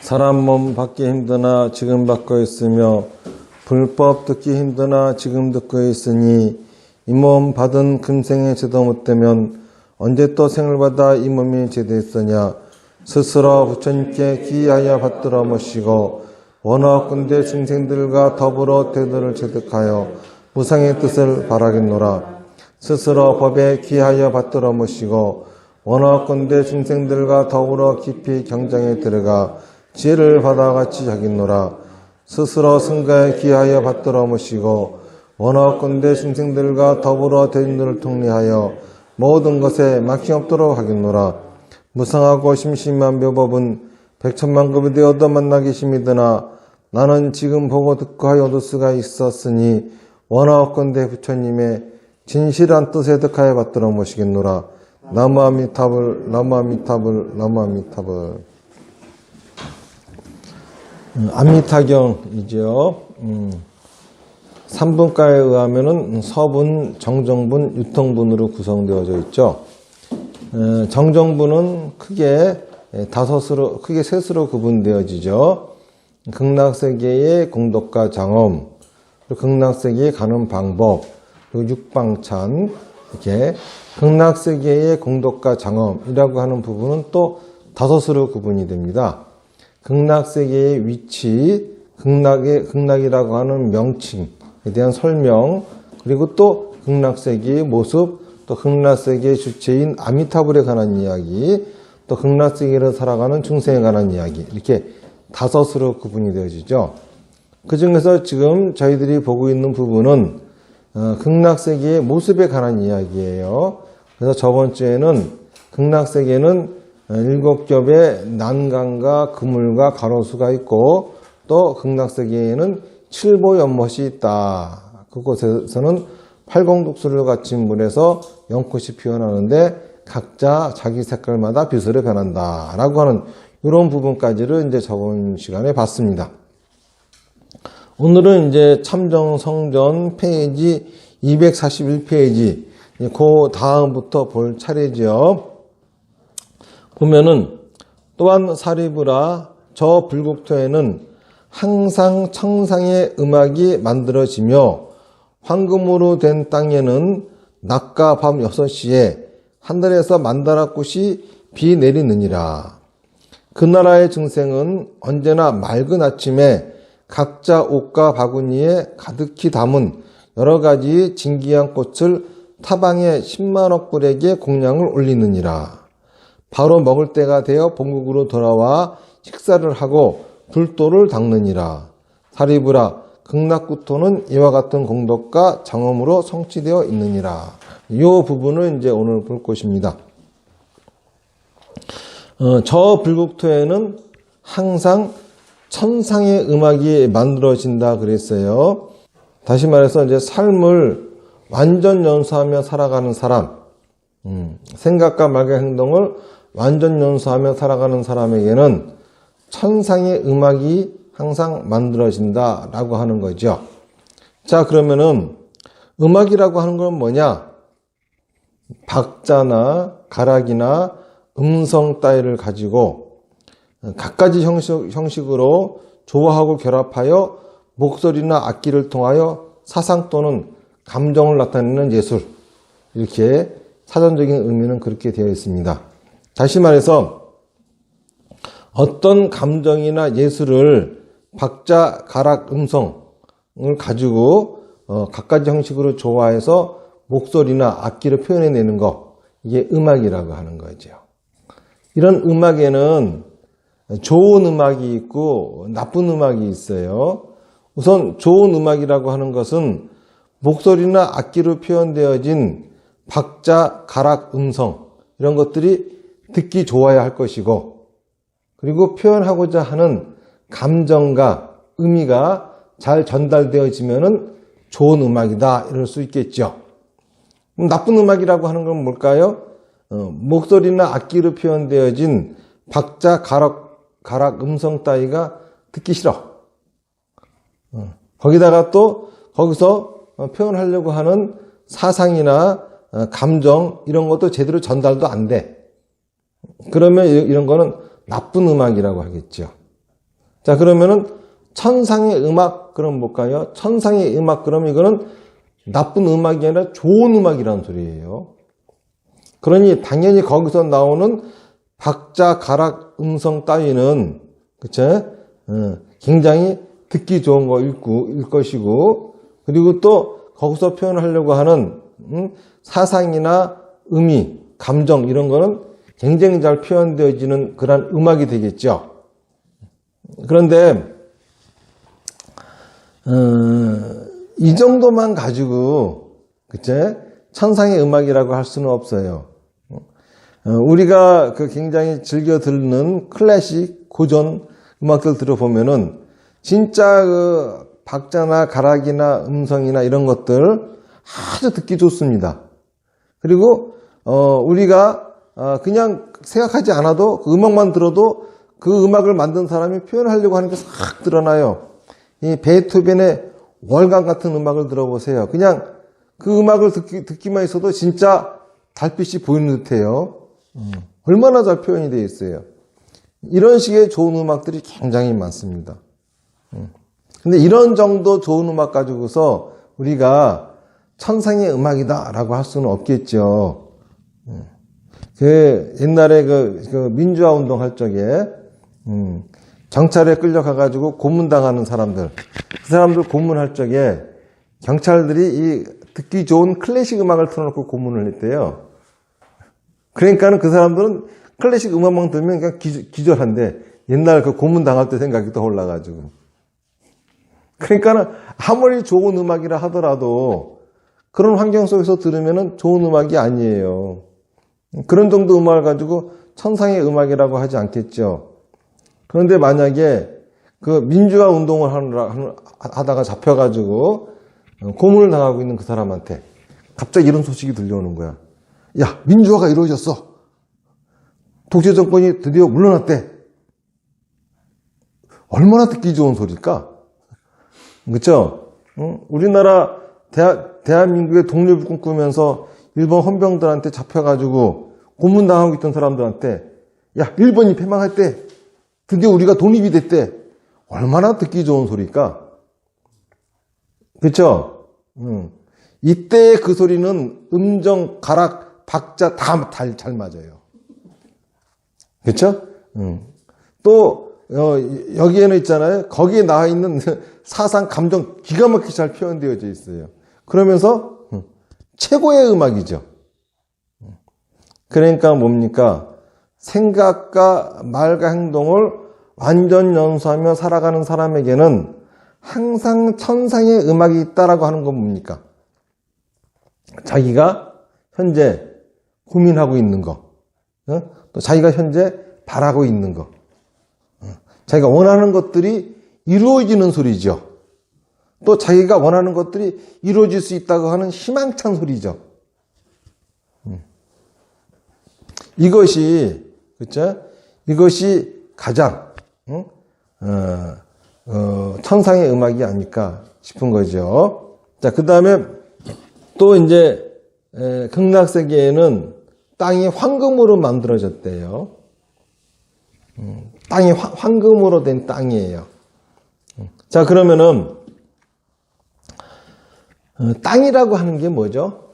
사람 몸 받기 힘드나 지금 받고 있으며 불법 듣기 힘드나 지금 듣고 있으니 이 몸 받은 금생에 제도 못되면 언제 또 생을 받아 이 몸이 제도했으냐. 스스로 부처님께 기하여 받들어 모시고 원하건대 중생들과 더불어 대도를 체득하여 무상의 뜻을 바라겠노라. 스스로 법에 기하여 받들어 모시고 원하건대 중생들과 더불어 깊이 경장에 들어가 지혜를 받아 같이 하겠노라. 스스로 승가에 기하여 받들어 모시고 원하건대 중생들과 더불어 대인들을 통리하여 모든 것에 막힘없도록 하겠노라. 무상하고 심심한 묘법은 백천만급이 되어도 만나기 힘이드나 나는 지금 보고 듣고 하여 얻을 수가 있었으니 원하건대 부처님의 진실한 뜻에 득하여 받들어 모시겠노라. 나무아미타불 나무아미타불 나무아미타불. 아미타경이죠. 3분가에 의하면은 서분, 정정분, 유통분으로 구성되어져 있죠. 정정분은 크게 셋으로 구분되어지죠. 극락세계의 공덕과 장엄, 그리고 극락세계에 가는 방법, 그리고 육방찬, 이렇게 극락세계의 공덕과 장엄이라고 하는 부분은 또 5으로 구분이 됩니다. 극락세계의 위치, 극락이라고 하는 명칭에 대한 설명, 그리고 또 극락세계의 모습, 또 극락세계의 주체인 아미타불에 관한 이야기, 또 극락세계를 살아가는 중생에 관한 이야기, 이렇게 5으로 구분이 되어지죠. 그 중에서 지금 저희들이 보고 있는 부분은 극락세계의 모습에 관한 이야기예요. 그래서 저번 주에는 극락세계는 7겹의 난간과 그물과 가로수가 있고 또 극락세계에는 7보연못이 있다. 그곳에서는 팔공독수를 갖춘 물에서 연꽃이 피어나는데 각자 자기 색깔마다 빛으로 변한다 라고 하는 이런 부분까지를 이제 저번 시간에 봤습니다. 오늘은 이제 참정성전 페이지 241페이지 그 다음부터 볼 차례죠. 보면은 또한 사리부라 저 불국토에는 항상 청상의 음악이 만들어지며 황금으로 된 땅에는 낮과 밤 6시에 하늘에서 만다라꽃이 비 내리느니라. 그 나라의 중생은 언제나 맑은 아침에 각자 옷과 바구니에 가득히 담은 여러 가지 진귀한 꽃을 타방에 10만억 불에게 공양을 올리느니라. 바로 먹을 때가 되어 본국으로 돌아와 식사를 하고 불도를 닦느니라. 사리부라 극락구토는 이와 같은 공덕과 장엄으로 성취되어 있느니라. 이 부분을 이제 오늘 볼 것입니다. 저 불국토에는 항상 천상의 음악이 만들어진다 그랬어요. 다시 말해서 이제 삶을 완전 연수하며 살아가는 사람, 생각과 말과 행동을 완전 연수하며 살아가는 사람에게는 천상의 음악이 항상 만들어진다라고 하는 거죠. 자, 그러면은 음악이라고 하는 건 뭐냐? 박자나 가락이나 음성 따위를 가지고 갖가지 형식으로 조화하고 결합하여 목소리나 악기를 통하여 사상 또는 감정을 나타내는 예술, 이렇게 사전적인 의미는 그렇게 되어 있습니다. 다시 말해서 어떤 감정이나 예술을 박자, 가락, 음성을 가지고 갖가지 형식으로 조화해서 목소리나 악기를 표현해내는 것, 이게 음악이라고 하는 거죠. 이런 음악에는 좋은 음악이 있고 나쁜 음악이 있어요. 우선 좋은 음악이라고 하는 것은 목소리나 악기로 표현되어진 박자, 가락, 음성 이런 것들이 듣기 좋아야 할 것이고, 그리고 표현하고자 하는 감정과 의미가 잘 전달되어지면은 좋은 음악이다 이럴 수 있겠죠. 나쁜 음악이라고 하는 건 뭘까요? 목소리나 악기로 표현되어진 박자, 가락, 음성 따위가 듣기 싫어. 거기다가 또 거기서 표현하려고 하는 사상이나 감정 이런 것도 제대로 전달도 안 돼. 그러면 이런 거는 나쁜 음악이라고 하겠죠. 자, 그러면은 천상의 음악, 그럼 뭘까요? 천상의 음악, 그럼 이거는 나쁜 음악이 아니라 좋은 음악이라는 소리예요. 그러니 당연히 거기서 나오는 박자, 가락, 음성 따위는, 그쵸? 굉장히 듣기 좋은 거일 것이고, 그리고 또 거기서 표현하려고 하는 사상이나 의미, 감정 이런 거는 굉장히 잘 표현되어지는 그런 음악이 되겠죠. 그런데 이 정도만 가지고 그치? 천상의 음악이라고 할 수는 없어요. 우리가 그 굉장히 즐겨 듣는 클래식, 고전 음악들 들어보면은 진짜 그 박자나 가락이나 음성이나 이런 것들 아주 듣기 좋습니다. 그리고 우리가 그냥 생각하지 않아도 그 음악만 들어도 그 음악을 만든 사람이 표현하려고 하는 게 싹 드러나요. 이 베토벤의 월간 같은 음악을 들어보세요. 그냥 그 음악을 듣기만 있어도 진짜 달빛이 보이는 듯해요. 얼마나 잘 표현이 되어 있어요. 이런 식의 좋은 음악들이 굉장히 많습니다. 근데 이런 정도 좋은 음악 가지고서 우리가 천상의 음악이다 라고 할 수는 없겠죠. 옛날에 그 민주화 운동 할 적에 경찰에 끌려가가지고 고문당하는 사람들, 그 사람들 고문할 적에 경찰들이 이 듣기 좋은 클래식 음악을 틀어놓고 고문을 했대요. 그러니까는 그 사람들은 클래식 음악만 들으면 그냥 기절한데, 옛날 그 고문당할 때 생각이 떠올라가지고. 그러니까는 아무리 좋은 음악이라 하더라도 그런 환경 속에서 들으면은 좋은 음악이 아니에요. 그런 정도 음악을 가지고 천상의 음악이라고 하지 않겠죠. 그런데 만약에 그 민주화 운동을 하다가 잡혀가지고 고문을 당하고 있는 그 사람한테 갑자기 이런 소식이 들려오는 거야. 야, 민주화가 이루어졌어. 독재 정권이 드디어 물러났대. 얼마나 듣기 좋은 소리일까? 그렇죠? 우리나라 대한민국의 독립을 꿈꾸면서 일본 헌병들한테 잡혀가지고 고문당하고 있던 사람들한테 야, 일본이 패망했대. 드디어 우리가 독립이 됐대. 얼마나 듣기 좋은 소리일까? 그렇죠? 이때 그 소리는 음정, 가락, 박자 다 잘 맞아요. 그렇죠? 또 여기에는 있잖아요. 거기에 나와 있는 사상, 감정 기가 막히게 잘 표현되어져 있어요. 그러면서 최고의 음악이죠. 그러니까 뭡니까? 생각과 말과 행동을 완전 연수하며 살아가는 사람에게는 항상 천상의 음악이 있다라고 하는 건 뭡니까? 자기가 현재 고민하고 있는 거, 또 자기가 현재 바라고 있는 거, 자기가 원하는 것들이 이루어지는 소리죠. 또 자기가 원하는 것들이 이루어질 수 있다고 하는 희망찬 소리죠. 이것이, 그렇죠? 이것이 가장 천상의 음악이 아닐까 싶은 거죠. 자, 그 다음에 또 이제 극락세계에는 땅이 황금으로 만들어졌대요. 땅이 황금으로 된 땅이에요. 자, 그러면은 땅이라고 하는 게 뭐죠?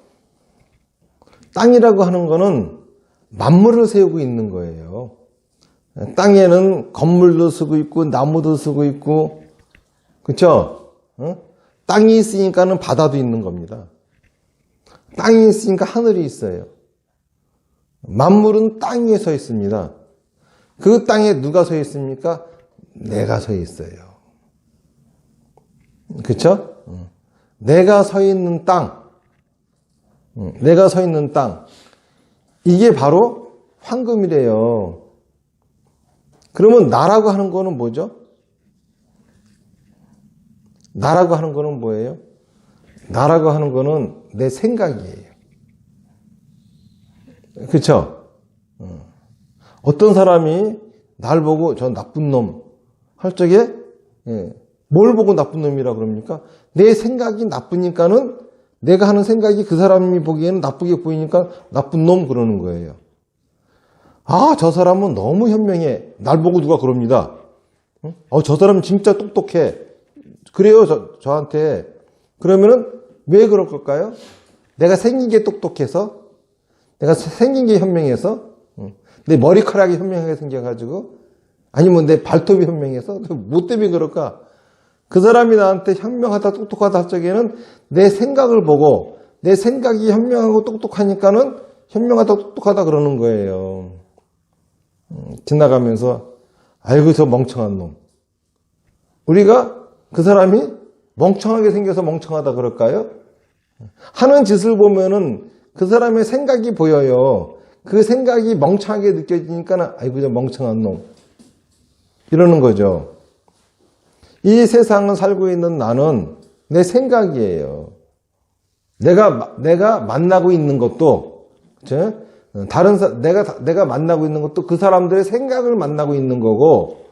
땅이라고 하는 거는 만물을 세우고 있는 거예요. 땅에는 건물도 쓰고 있고 나무도 쓰고 있고, 그렇죠? 땅이 있으니까는 바다도 있는 겁니다. 땅이 있으니까 하늘이 있어요. 만물은 땅 위에 서 있습니다. 그 땅에 누가 서 있습니까? 내가 서 있어요. 그렇죠? 내가 서 있는 땅, 내가 서 있는 땅, 이게 바로 황금이래요. 그러면 나라고 하는 거는 뭐죠? 나라고 하는 거는 뭐예요? 나라고 하는 거는 내 생각이에요. 그렇죠? 어떤 사람이 날 보고 저 나쁜 놈 할 적에 뭘 보고 나쁜 놈이라 그럽니까? 내 생각이 나쁘니까는 내가 하는 생각이 그 사람이 보기에는 나쁘게 보이니까 나쁜 놈 그러는 거예요. 아, 저 사람은 너무 현명해. 날 보고 누가 그럽니다. 응? 저 사람 진짜 똑똑해. 그래요, 저한테. 그러면은 왜 그럴 걸까요? 내가 생긴 게 똑똑해서? 내가 생긴 게 현명해서? 응. 내 머리카락이 현명하게 생겨가지고? 아니면 내 발톱이 현명해서? 뭐 때문에 그럴까? 그 사람이 나한테 현명하다, 똑똑하다 할 적에는 내 생각을 보고, 내 생각이 현명하고 똑똑하니까는 현명하다, 똑똑하다 그러는 거예요. 지나가면서, 아이고, 저 멍청한 놈. 우리가 그 사람이 멍청하게 생겨서 멍청하다 그럴까요? 하는 짓을 보면은 그 사람의 생각이 보여요. 그 생각이 멍청하게 느껴지니까 아이고 저 멍청한 놈 이러는 거죠. 이 세상을 살고 있는 나는 내 생각이에요. 내가 만나고 있는 것도 내가 만나고 있는 것도 그 사람들의 생각을 만나고 있는 거고,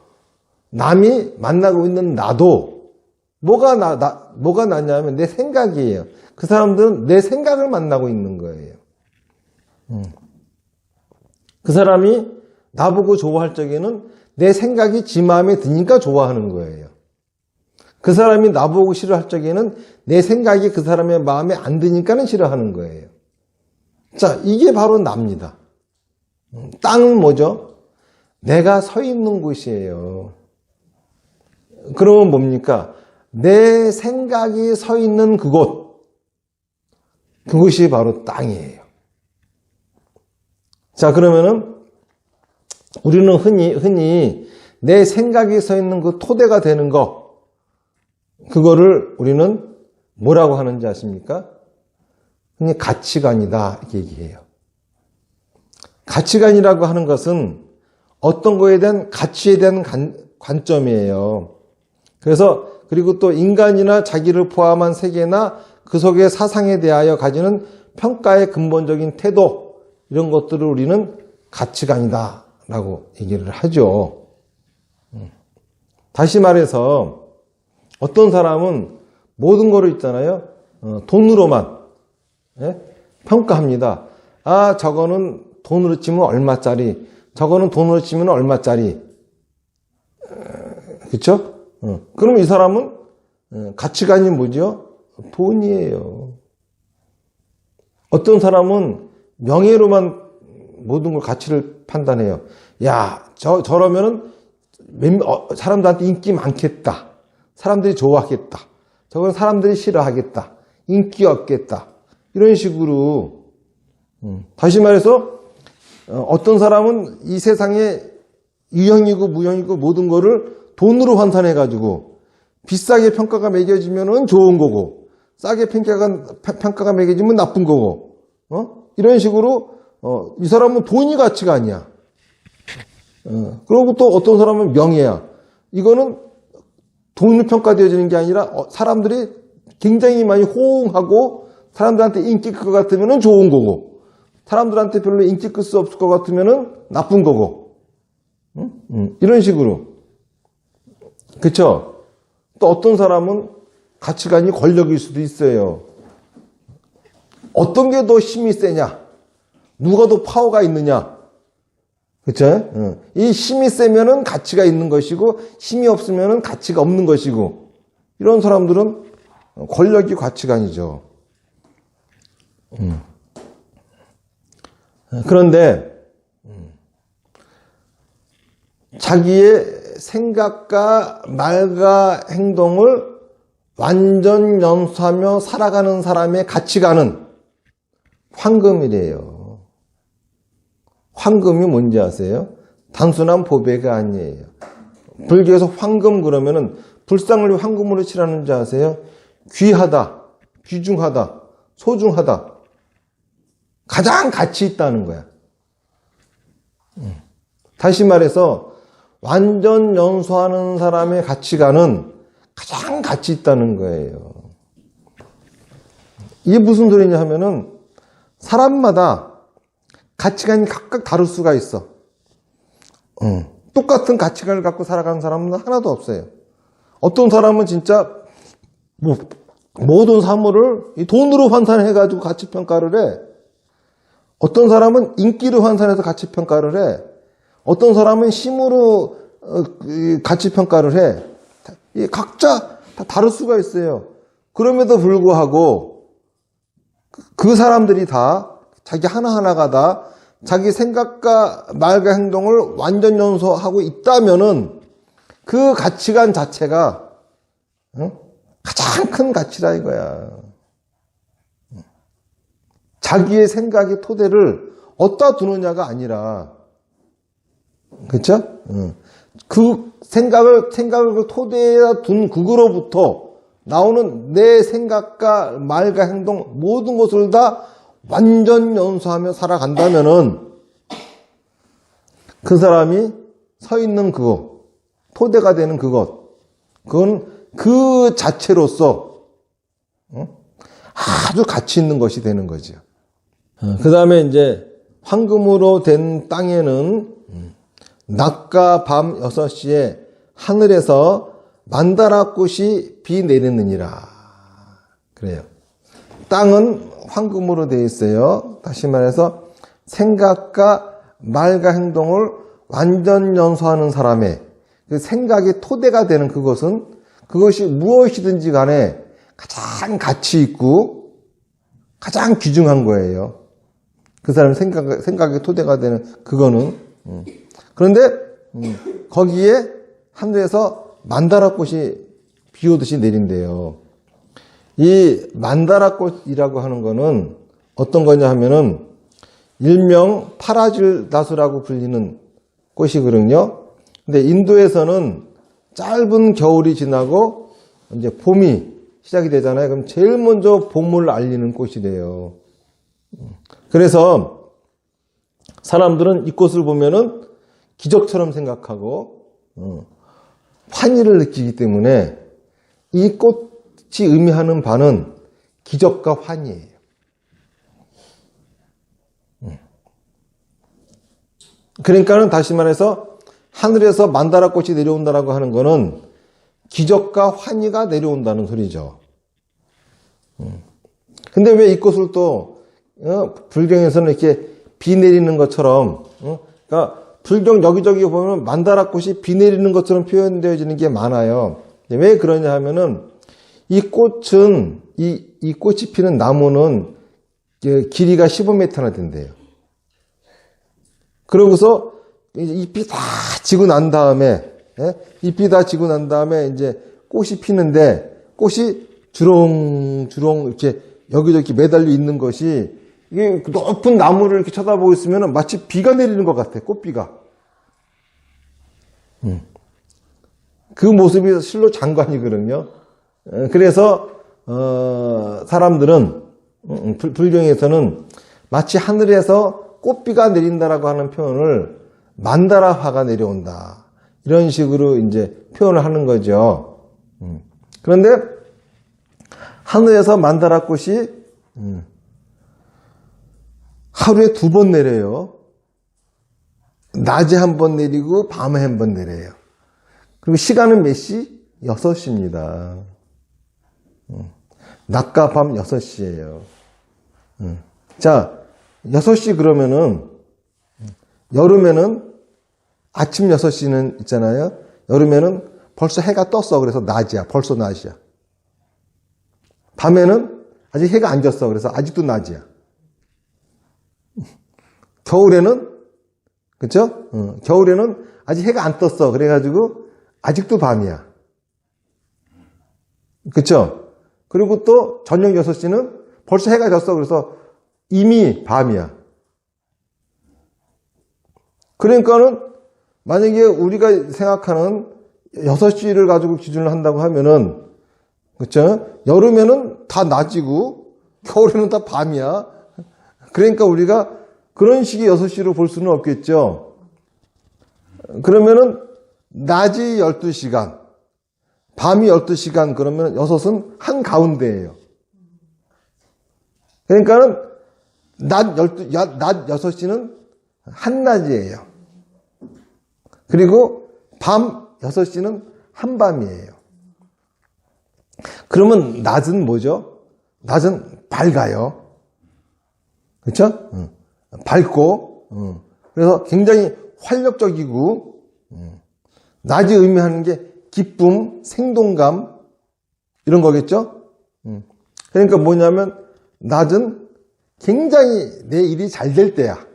남이 만나고 있는 나도 뭐가 나냐면 내 생각이에요. 그 사람들은 내 생각을 만나고 있는 거예요. 그 사람이 나보고 좋아할 적에는 내 생각이 지 마음에 드니까 좋아하는 거예요. 그 사람이 나보고 싫어할 적에는 내 생각이 그 사람의 마음에 안 드니까는 싫어하는 거예요. 자, 이게 바로 나입니다. 땅은 뭐죠? 내가 서 있는 곳이에요. 그러면 뭡니까? 내 생각이 서 있는 그곳이 바로 땅이에요. 자, 그러면은 우리는 흔히 내 생각이 서 있는 그 토대가 되는 그거를 우리는 뭐라고 하는지 아십니까? 흔히 가치관이다 이렇게 얘기해요. 가치관이라고 하는 것은 어떤 거에 대한 가치에 대한 관점이에요. 그리고 또 인간이나 자기를 포함한 세계나 그 속의 사상에 대하여 가지는 평가의 근본적인 태도, 이런 것들을 우리는 가치관이다 라고 얘기를 하죠. 다시 말해서 어떤 사람은 모든 거를 있잖아요. 돈으로만 평가합니다. 아, 저거는 돈으로 치면 얼마짜리, 저거는 돈으로 치면 얼마짜리. 그렇죠? 그럼 이 사람은 가치관이 뭐죠? 돈이에요. 어떤 사람은 명예로만 모든 걸 가치를 판단해요. 야, 저러면은 사람들한테 인기 많겠다. 사람들이 좋아하겠다. 저건 사람들이 싫어하겠다. 인기 없겠다. 이런 식으로. 다시 말해서 어떤 사람은 이 세상에 유형이고 무형이고 모든 거를 돈으로 환산해가지고 비싸게 평가가 매겨지면 좋은 거고, 싸게 평가가 매겨지면 나쁜 거고, 이런 식으로 이 사람은 돈이 가치가 아니야. 그리고 또 어떤 사람은 명예야. 이거는 돈으로 평가되어지는 게 아니라 사람들이 굉장히 많이 호응하고 사람들한테 인기 끌 것 같으면 좋은 거고, 사람들한테 별로 인기 끌 수 없을 것 같으면 나쁜 거고, 이런 식으로. 그쵸? 또 어떤 사람은 가치관이 권력일 수도 있어요. 어떤 게 더 힘이 세냐? 누가 더 파워가 있느냐? 그쵸? 이 힘이 세면은 가치가 있는 것이고, 힘이 없으면은 가치가 없는 것이고, 이런 사람들은 권력이 가치관이죠. 그런데, 자기의 생각과 말과 행동을 완전 연수하며 살아가는 사람의 가치관은 황금이래요. 황금이 뭔지 아세요? 단순한 보배가 아니에요. 불교에서 황금 그러면은 불상을 황금으로 칠하는지 아세요? 귀하다, 귀중하다, 소중하다. 가장 가치 있다는 거야. 다시 말해서 완전 연수하는 사람의 가치관은 가장 가치 있다는 거예요. 이게 무슨 소리냐 하면은 사람마다 가치관이 각각 다를 수가 있어. 똑같은 가치관을 갖고 살아가는 사람은 하나도 없어요. 어떤 사람은 진짜 모든 사물을 돈으로 환산해가지고 가치평가를 해. 어떤 사람은 인기를 환산해서 가치평가를 해. 어떤 사람은 힘으로 가치 평가를 해. 이 각자 다 다를 수가 있어요. 그럼에도 불구하고 그 사람들이 다 자기 하나하나가 다 자기 생각과 말과 행동을 완전 연소하고 있다면은 그 가치관 자체가 가장 큰 가치라 이거야. 자기의 생각의 토대를 어디다 두느냐가 아니라, 그렇죠? 그 생각을 그 토대에다 둔 그거로부터 나오는 내 생각과 말과 행동 모든 것을 다 완전 연소하며 살아간다면은 그 사람이 서 있는 그것, 토대가 되는 그것, 그건 그 자체로서 아주 가치 있는 것이 되는 거죠. 그 다음에 이제 황금으로 된 땅에는 낮과 밤 6시에 하늘에서 만다라꽃이 비 내리느니라. 그래요. 땅은 황금으로 되어 있어요. 다시 말해서 생각과 말과 행동을 완전 연소하는 사람의 그 생각의 토대가 되는 그것이 무엇이든지 간에 가장 가치 있고 가장 귀중한 거예요. 그 사람 생각의 토대가 되는 그거는. 그런데 거기에 하늘에서 만다라꽃이 비 오듯이 내린대요. 이 만다라꽃이라고 하는 거는 어떤 거냐 하면은 일명 파라질다수라고 불리는 꽃이거든요. 근데 인도에서는 짧은 겨울이 지나고 이제 봄이 시작이 되잖아요. 그럼 제일 먼저 봄을 알리는 꽃이 돼요. 그래서 사람들은 이 꽃을 보면은 기적처럼 생각하고 환희를 느끼기 때문에 이 꽃이 의미하는 바는 기적과 환희예요. 그러니까는 다시 말해서 하늘에서 만다라꽃이 내려온다라고 하는 거는 기적과 환희가 내려온다는 소리죠. 근데 왜 이 꽃을 또 불경에서는 이렇게 비 내리는 것처럼, 그러니까 불경 여기저기 보면 만다라꽃이 비 내리는 것처럼 표현되어지는 게 많아요. 왜 그러냐 하면은 이 꽃은 이 꽃이 피는 나무는 길이가 15m나 된대요. 그러고서 잎이 다 지고 난 다음에, 잎이 다 지고 난 다음에 이제 꽃이 피는데 꽃이 주렁주렁 이렇게 여기저기 매달려 있는 것이 이게 높은 나무를 이렇게 쳐다보고 있으면 마치 비가 내리는 것 같아, 꽃비가. 그 모습이 실로 장관이거든요. 그래서 사람들은 불경에서는 마치 하늘에서 꽃비가 내린다라고 하는 표현을 만다라화가 내려온다, 이런 식으로 이제 표현을 하는 거죠. 그런데 하늘에서 만다라꽃이 하루에 2번 내려요. 낮에 1번 내리고 밤에 1번 내려요. 그리고 시간은 몇 시? 6시입니다. 낮과 밤 6시예요. 자, 6시 그러면은 여름에는 아침 6시는 있잖아요. 여름에는 벌써 해가 떴어. 그래서 낮이야. 벌써 낮이야. 밤에는 아직 해가 안 졌어. 그래서 아직도 낮이야. 겨울에는, 그쵸? 겨울에는 아직 해가 안 떴어. 그래가지고 아직도 밤이야. 그쵸? 그리고 또 저녁 6시는 벌써 해가 졌어. 그래서 이미 밤이야. 그러니까는 만약에 우리가 생각하는 6시를 가지고 기준을 한다고 하면은, 그쵸? 여름에는 다 낮이고 겨울에는 다 밤이야. 그러니까 우리가 그런 식의 6시로 볼 수는 없겠죠. 그러면은 낮이 12시간, 밤이 12시간, 그러면 6은 한가운데예요. 그러니까는 낮 6시는 한낮이에요. 그리고 밤 6시는 한밤이에요. 그러면 낮은 뭐죠? 낮은 밝아요. 그렇죠? 밝고, 그래서 굉장히 활력적이고, 낮이 의미하는 게 기쁨, 생동감 이런 거겠죠? 그러니까 뭐냐면 낮은 굉장히 내 일이 잘 될 때야.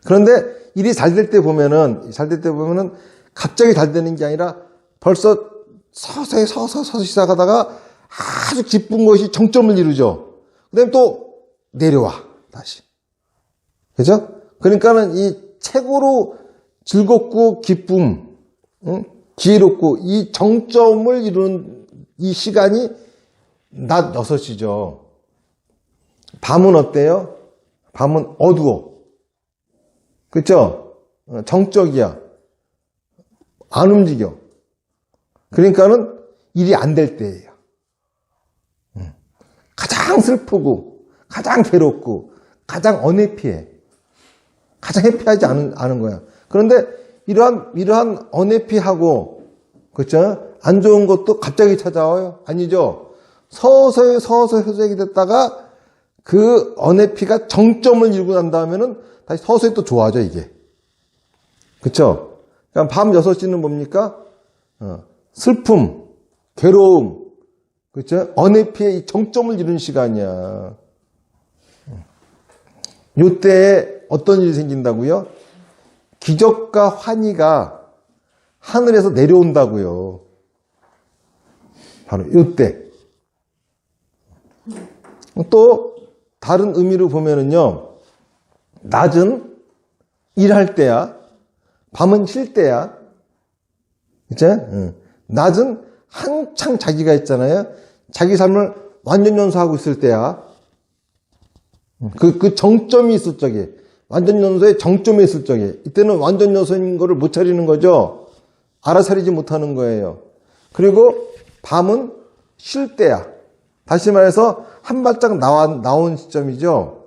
그런데 일이 잘 될 때 보면은 갑자기 잘 되는 게 아니라 벌써 서서히 시작하다가 아주 기쁜 것이 정점을 이루죠. 그 다음에 또 내려와, 다시. 그죠? 그러니까는 이 최고로 즐겁고 기쁨, 지혜롭고 이 정점을 이루는 이 시간이 낮 6시죠. 밤은 어때요? 밤은 어두워. 그쵸? 정적이야. 안 움직여. 그러니까는 일이 안 될 때예요. 가장 슬프고, 가장 괴롭고, 가장 언해피해. 가장 해피하지 않은 거야. 그런데 이러한 언해피하고, 그쵸? 안 좋은 것도 갑자기 찾아와요? 아니죠. 서서히 회색이 됐다가 그 언해피가 정점을 이루고 난 다음에는 다시 서서히 또 좋아져, 이게. 그쵸? 그러니까 밤 6시는 뭡니까? 슬픔, 괴로움, 그쵸? 언해피의 이 정점을 이루는 시간이야. 요때에 어떤 일이 생긴다고요? 기적과 환희가 하늘에서 내려온다고요. 바로 요때. 또 다른 의미로 보면은요, 낮은 일할 때야, 밤은 쉴 때야. 그치? 낮은 한창 자기가 있잖아요. 자기 삶을 완전 연소하고 있을 때야. 그 정점이 있을 적에, 완전 연소의 정점에 있을 적에, 이때는 완전 연소인 거를 못 차리는 거죠. 알아차리지 못하는 거예요. 그리고 밤은 쉴 때야. 다시 말해서 한 발짝 나온 시점이죠.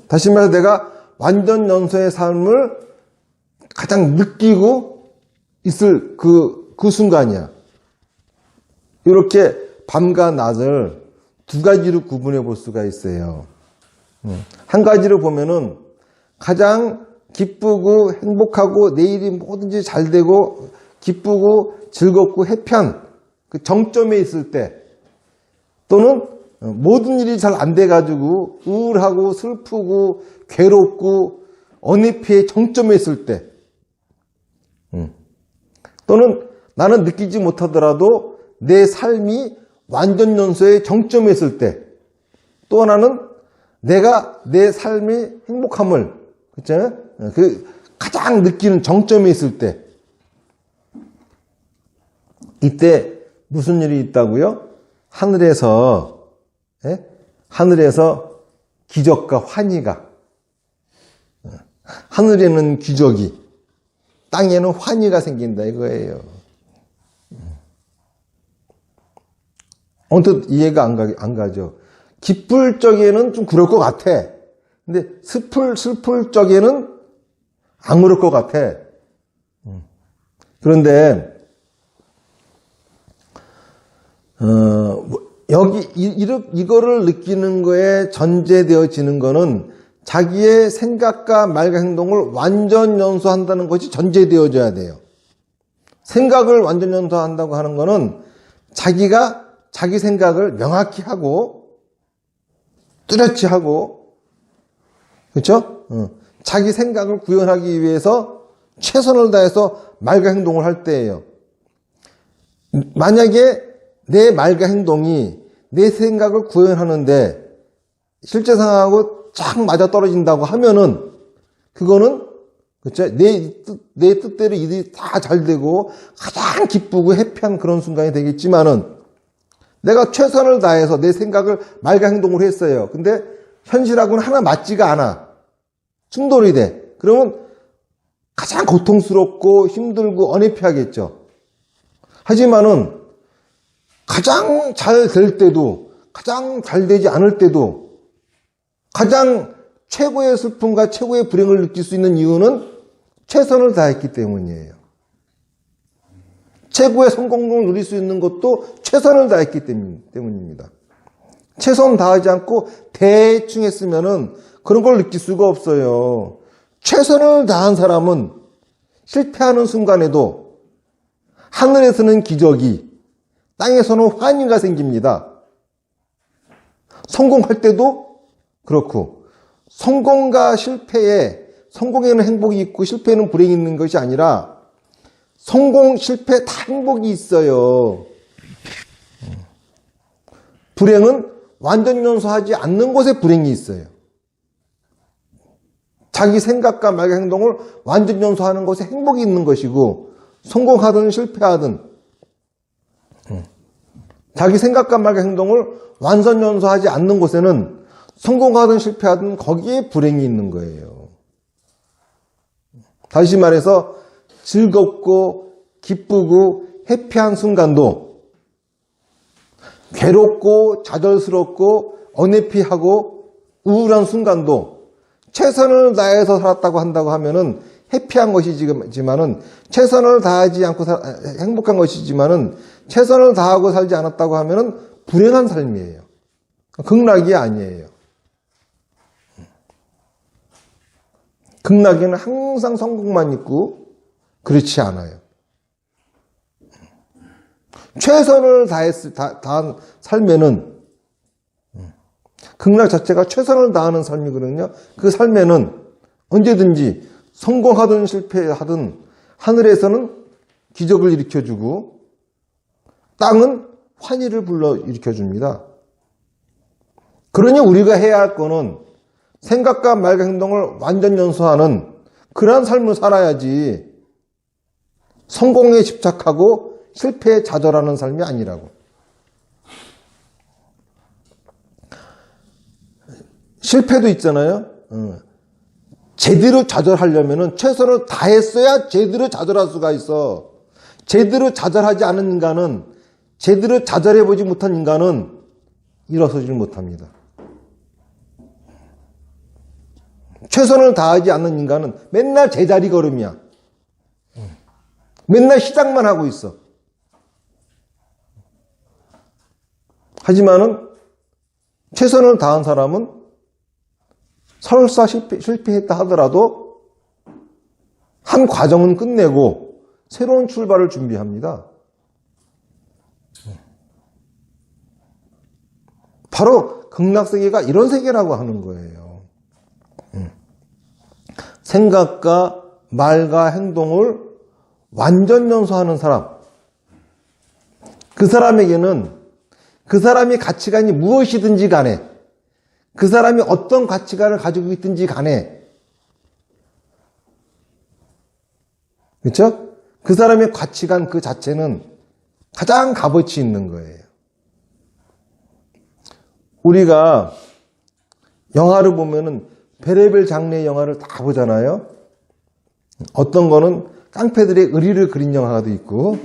다시 말해서 내가 완전 연소의 삶을 가장 느끼고 있을 그 순간이야. 이렇게 밤과 낮을 두 가지로 구분해 볼 수가 있어요. 한 가지로 보면은 가장 기쁘고 행복하고 내일이 뭐든지 잘 되고 기쁘고 즐겁고 해피한 그 정점에 있을 때, 또는 모든 일이 잘 안 돼가지고 우울하고 슬프고 괴롭고 언해피의 정점에 있을 때, 또는 나는 느끼지 못하더라도 내 삶이 완전 연소의 정점에 있을 때, 또 하나는 내가 내 삶의 행복함을, 그렇잖아요? 그 가장 느끼는 정점에 있을 때, 이때 무슨 일이 있다고요? 하늘에서 기적과 환희가, 하늘에는 기적이, 땅에는 환희가 생긴다 이거예요. 언뜻 이해가 안 가죠. 기쁠 적에는 좀 그럴 것 같아. 근데 슬플 적에는 안 그럴 것 같아. 그런데 이거를 느끼는 거에 전제되어지는 거는 자기의 생각과 말과 행동을 완전 연소한다는 것이 전제되어져야 돼요. 생각을 완전 연소한다고 하는 거는 자기가 자기 생각을 명확히 하고 뚜렷이 하고, 그렇죠? 자기 생각을 구현하기 위해서 최선을 다해서 말과 행동을 할 때예요. 만약에 내 말과 행동이 내 생각을 구현하는데 실제 상황하고 쫙 맞아 떨어진다고 하면은 그거는, 그렇죠? 내 뜻대로 일이 다 잘 되고 가장 기쁘고 해피한 그런 순간이 되겠지만은, 내가 최선을 다해서 내 생각을 말과 행동을 했어요. 근데 현실하고는 하나 맞지가 않아. 충돌이 돼. 그러면 가장 고통스럽고 힘들고 언해피하겠죠. 하지만은 가장 잘 될 때도, 가장 잘 되지 않을 때도 가장 최고의 슬픔과 최고의 불행을 느낄 수 있는 이유는 최선을 다했기 때문이에요. 최고의 성공을 누릴 수 있는 것도 최선을 다했기 때문입니다. 최선 다하지 않고 대충 했으면은 그런 걸 느낄 수가 없어요. 최선을 다한 사람은 실패하는 순간에도 하늘에서는 기적이, 땅에서는 환희가 생깁니다. 성공할 때도 그렇고, 성공과 실패에, 성공에는 행복이 있고 실패에는 불행이 있는 것이 아니라 성공, 실패 다 행복이 있어요. 불행은 완전 연소하지 않는 곳에 불행이 있어요. 자기 생각과 말과 행동을 완전 연소하는 곳에 행복이 있는 것이고, 성공하든 실패하든 자기 생각과 말과 행동을 완전 연소하지 않는 곳에는 성공하든 실패하든 거기에 불행이 있는 거예요. 다시 말해서 즐겁고 기쁘고 해피한 순간도 괴롭고 좌절스럽고 어내피하고 우울한 순간도 최선을 다해서 살았다고 한다고 하면은 해피한 것이지만은, 최선을 다하지 않고 행복한 것이지만은 최선을 다하고 살지 않았다고 하면은 불행한 삶이에요. 극락이 아니에요. 극락에는 항상 성공만 있고 그렇지 않아요. 최선을 다한 삶에는, 극락 자체가 최선을 다하는 삶이거든요. 그 삶에는 언제든지 성공하든 실패하든 하늘에서는 기적을 일으켜주고 땅은 환희를 불러 일으켜줍니다. 그러니 우리가 해야 할 거는 생각과 말과 행동을 완전 연소하는 그러한 삶을 살아야지 성공에 집착하고 실패에 좌절하는 삶이 아니라고. 실패도 있잖아요. 제대로 좌절하려면 최선을 다했어야 제대로 좌절할 수가 있어. 제대로 좌절하지 않은 인간은, 제대로 좌절해보지 못한 인간은 일어서질 못합니다. 최선을 다하지 않는 인간은 맨날 제자리 걸음이야. 맨날 시작만 하고 있어. 하지만은 최선을 다한 사람은 설사 실패했다 하더라도 한 과정은 끝내고 새로운 출발을 준비합니다. 바로 극락세계가 이런 세계라고 하는 거예요. 생각과 말과 행동을 완전 연소하는 사람, 그 사람에게는 그 사람의 가치관이 무엇이든지 간에, 그 사람이 어떤 가치관을 가지고 있든지 간에, 그렇죠? 그 사람의 가치관 그 자체는 가장 값어치 있는 거예요. 우리가 영화를 보면은 별의별 장르의 영화를 다 보잖아요. 어떤 거는 깡패들의 의리를 그린 영화도 있고,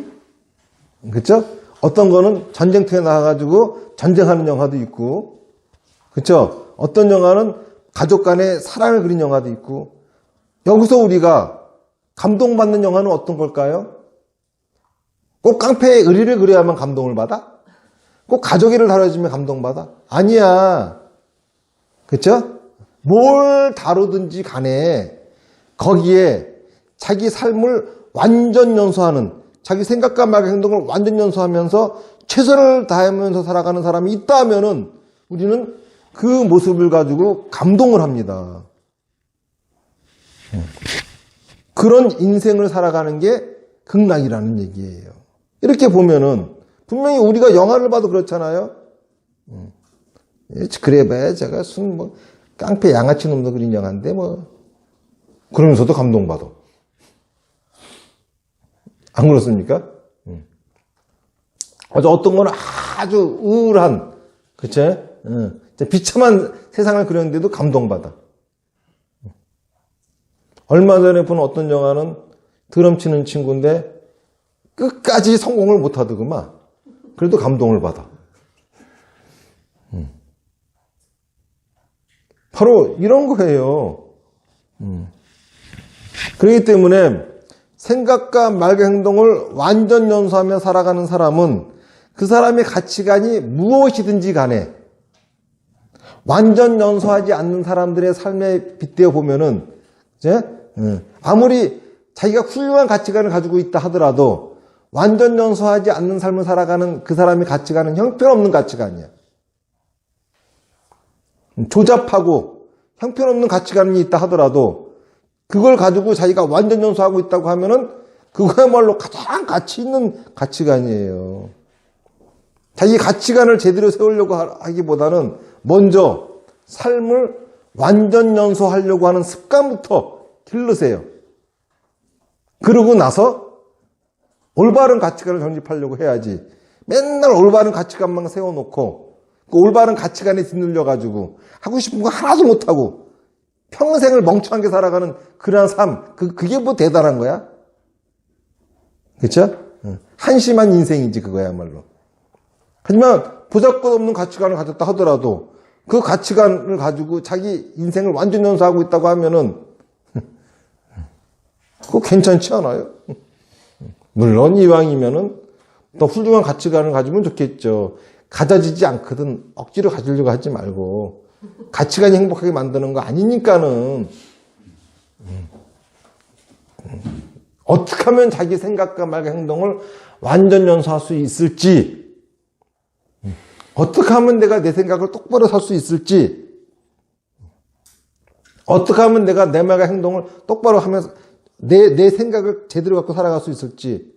그렇죠? 어떤 거는 전쟁터에 나가가지고 전쟁하는 영화도 있고, 그렇죠? 어떤 영화는 가족 간의 사랑을 그린 영화도 있고. 여기서 우리가 감동받는 영화는 어떤 걸까요? 꼭 깡패의 의리를 그려야만 감동을 받아? 꼭 가족애를 다뤄주면 감동받아? 아니야. 그렇죠? 뭘 다루든지 간에 거기에 자기 삶을 완전 연소하는, 자기 생각과 말과 행동을 완전 연소하면서 최선을 다하면서 살아가는 사람이 있다 하면은 우리는 그 모습을 가지고 감동을 합니다. 그런 인생을 살아가는 게 극락이라는 얘기예요. 이렇게 보면은 분명히 우리가 영화를 봐도 그렇잖아요. 그래봐야 제가 뭐 깡패 양아치 놈도 그린 영화인데 뭐 그러면서도 감동받아. 안 그렇습니까? 어떤 건 아주 우울한, 그쵸? 비참한 세상을 그렸는데도 감동받아. 얼마 전에 본 어떤 영화는 드럼 치는 친구인데 끝까지 성공을 못하더구만. 그래도 감동을 받아. 바로 이런 거예요. 그렇기 때문에 생각과 말과 행동을 완전 연소하며 살아가는 사람은 그 사람의 가치관이 무엇이든지 간에 완전 연소하지 않는 사람들의 삶에 빗대어 보면은, 아무리 자기가 훌륭한 가치관을 가지고 있다 하더라도 완전 연소하지 않는 삶을 살아가는 그 사람의 가치관은 형편없는 가치관이야. 조잡하고 형편없는 가치관이 있다 하더라도 그걸 가지고 자기가 완전 연소하고 있다고 하면은 그거야말로 가장 가치 있는 가치관이에요. 자기 가치관을 제대로 세우려고 하기보다는 먼저 삶을 완전 연소하려고 하는 습관부터 기르세요. 그러고 나서 올바른 가치관을 정립하려고 해야지. 맨날 올바른 가치관만 세워놓고 그 올바른 가치관에 짓눌려가지고 하고 싶은 거 하나도 못하고 평생을 멍청하게 살아가는 그러한 삶, 그게 뭐 대단한 거야? 그렇죠? 한심한 인생이지 그거야말로. 하지만 보잘것없는 가치관을 가졌다 하더라도 그 가치관을 가지고 자기 인생을 완전 연소하고 있다고 하면은 그거 괜찮지 않아요? 물론 이왕이면은 더 훌륭한 가치관을 가지면 좋겠죠. 가져지지 않거든 억지로 가지려고 하지 말고 가치관이 행복하게 만드는 거 아니니까는 어떻게 하면 자기 생각과 말과 행동을 완전 연소할 수 있을지, 어떻게 하면 내가 내 생각을 똑바로 살 수 있을지, 어떻게 하면 내가 내 말과 행동을 똑바로 하면서 내 생각을 제대로 갖고 살아갈 수 있을지.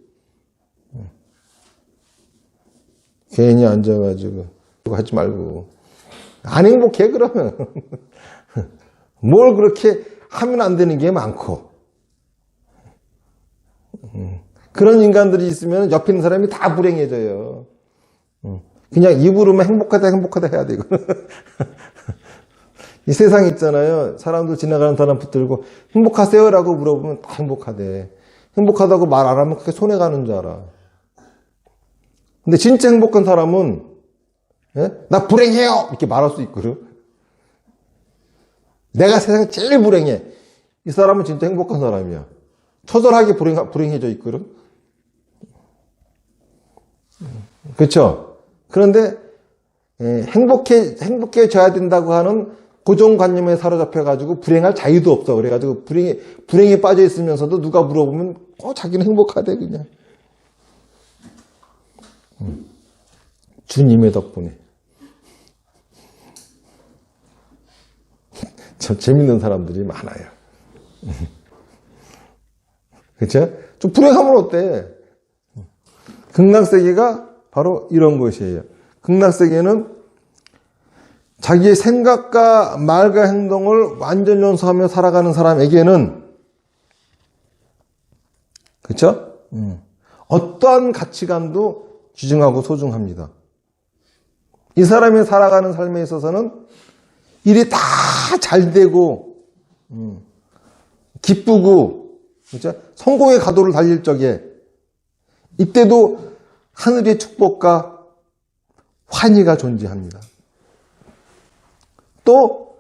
괜히 앉아가지고 하지 말고 안 행복해 그러면 뭘 그렇게 하면 안 되는 게 많고 그런 인간들이 있으면 옆에 있는 사람이 다 불행해져요. 그냥 입으로만 행복하다 행복하다 해야 되고 이 세상 있잖아요. 사람들 지나가는 사람 붙들고 행복하세요? 라고 물어보면 다 행복하대. 행복하다고 말 안 하면 그게 손해가는 줄 알아. 근데 진짜 행복한 사람은 나 불행해요! 이렇게 말할 수 있거든. 내가 세상에 제일 불행해. 이 사람은 진짜 행복한 사람이야. 처절하게 불행해져 있거든. 그렇죠? 그런데 행복해져야 된다고 하는 고정관념에 사로잡혀가지고 불행할 자유도 없어. 그래가지고 불행에 빠져 있으면서도 누가 물어보면 자기는 행복하대 그냥. 주님의 덕분에. 참 재밌는 사람들이 많아요. 그렇죠? 좀 불행하면 어때? 극락세계가 바로 이런 것이에요. 극락세계는 자기의 생각과 말과 행동을 완전 연소하며 살아가는 사람에게는 그렇죠? 어떠한 가치관도 귀중하고 소중합니다. 이 사람이 살아가는 삶에 있어서는 일이 다 잘 되고 기쁘고 그렇죠? 성공의 가도를 달릴 적에 이때도 하늘의 축복과 환희가 존재합니다. 또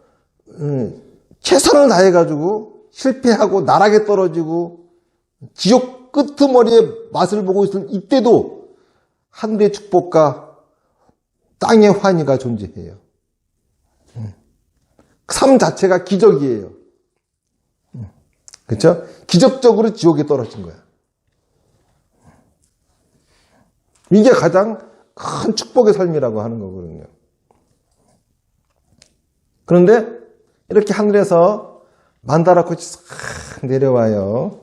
최선을 다해가지고 실패하고 나락에 떨어지고 지옥 끄트머리에 맛을 보고 있을 이때도 하늘의 축복과 땅의 환희가 존재해요. 삶 자체가 기적이에요. 그렇죠? 기적적으로 지옥에 떨어진 거야. 이게 가장 큰 축복의 삶이라고 하는 거거든요. 그런데 이렇게 하늘에서 만다라꽃이 싹 내려와요.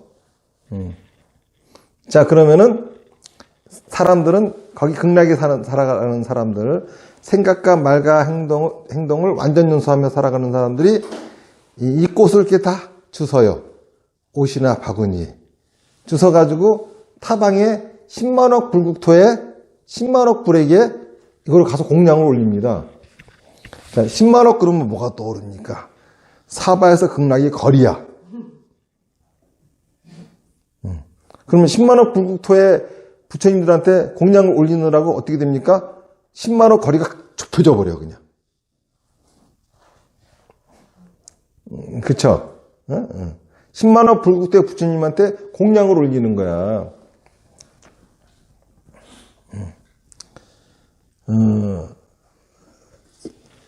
자, 그러면은 사람들은 거기 극락에 살아가는 사람들, 생각과 말과 행동을 완전 연소하며 살아가는 사람들이 이 꽃을 이렇게 다 주워요. 옷이나 바구니에 주워가지고 타방에 10만억 불국토에 10만억 불에게 이걸 가서 공양을 올립니다. 자, 10만억 그러면 뭐가 떠오릅니까? 사바에서 극락이 거리야. 그러면 10만억 불국토에 부처님들한테 공양을 올리느라고 어떻게 됩니까? 10만억 거리가 좁혀져 버려 그냥. 그쵸? 10만억 불국토의 부처님한테 공양을 올리는 거야.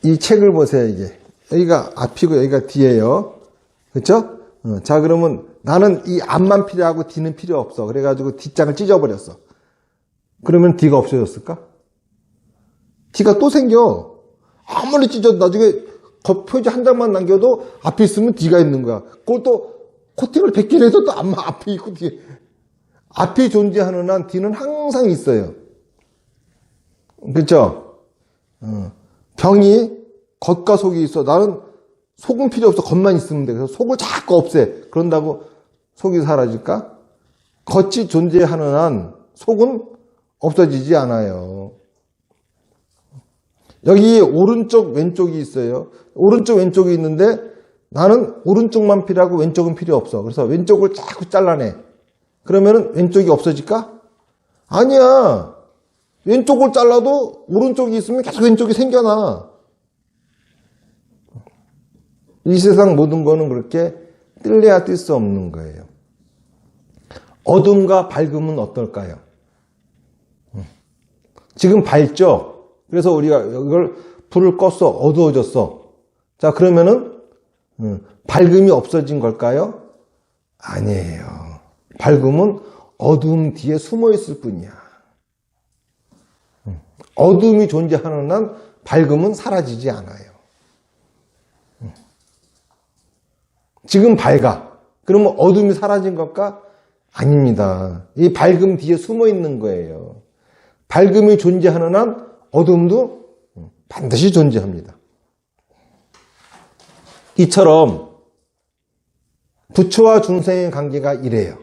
이 책을 보세요, 이게. 여기가 앞이고 여기가 뒤에요. 그쵸? 자, 그러면 나는 이 앞만 필요하고 뒤는 필요 없어. 그래가지고 뒷장을 찢어버렸어. 그러면 뒤가 없어졌을까? 뒤가 또 생겨. 아무리 찢어도 나중에 겉표지 한 장만 남겨도 앞에 있으면 뒤가 있는 거야. 그걸 또 코팅을 100개를 해도 또 앞에 있고 뒤에. 앞이 존재하는 한 뒤는 항상 있어요. 그렇죠? 병이 겉과 속이 있어. 나는 속은 필요 없어. 겉만 있으면 돼. 그래서 속을 자꾸 없애. 그런다고 속이 사라질까? 겉이 존재하는 한 속은 없어지지 않아요. 여기 오른쪽 왼쪽이 있어요. 오른쪽 왼쪽이 있는데 나는 오른쪽만 필요하고 왼쪽은 필요 없어. 그래서 왼쪽을 자꾸 잘라내. 그러면 왼쪽이 없어질까? 아니야. 왼쪽을 잘라도 오른쪽이 있으면 계속 왼쪽이 생겨나. 이 세상 모든 거는 그렇게 뜰래야 뜰 수 없는 거예요. 어둠과 밝음은 어떨까요? 지금 밝죠? 그래서 우리가 이걸 불을 껐어. 어두워졌어. 자, 그러면은 밝음이 없어진 걸까요? 아니에요. 밝음은 어두움 뒤에 숨어 있을 뿐이야. 어둠이 존재하는 한 밝음은 사라지지 않아요. 지금 밝아. 그러면 어둠이 사라진 걸까? 아닙니다. 이 밝음 뒤에 숨어 있는 거예요. 밝음이 존재하는 한 어둠도 반드시 존재합니다. 이처럼 부처와 중생의 관계가 이래요.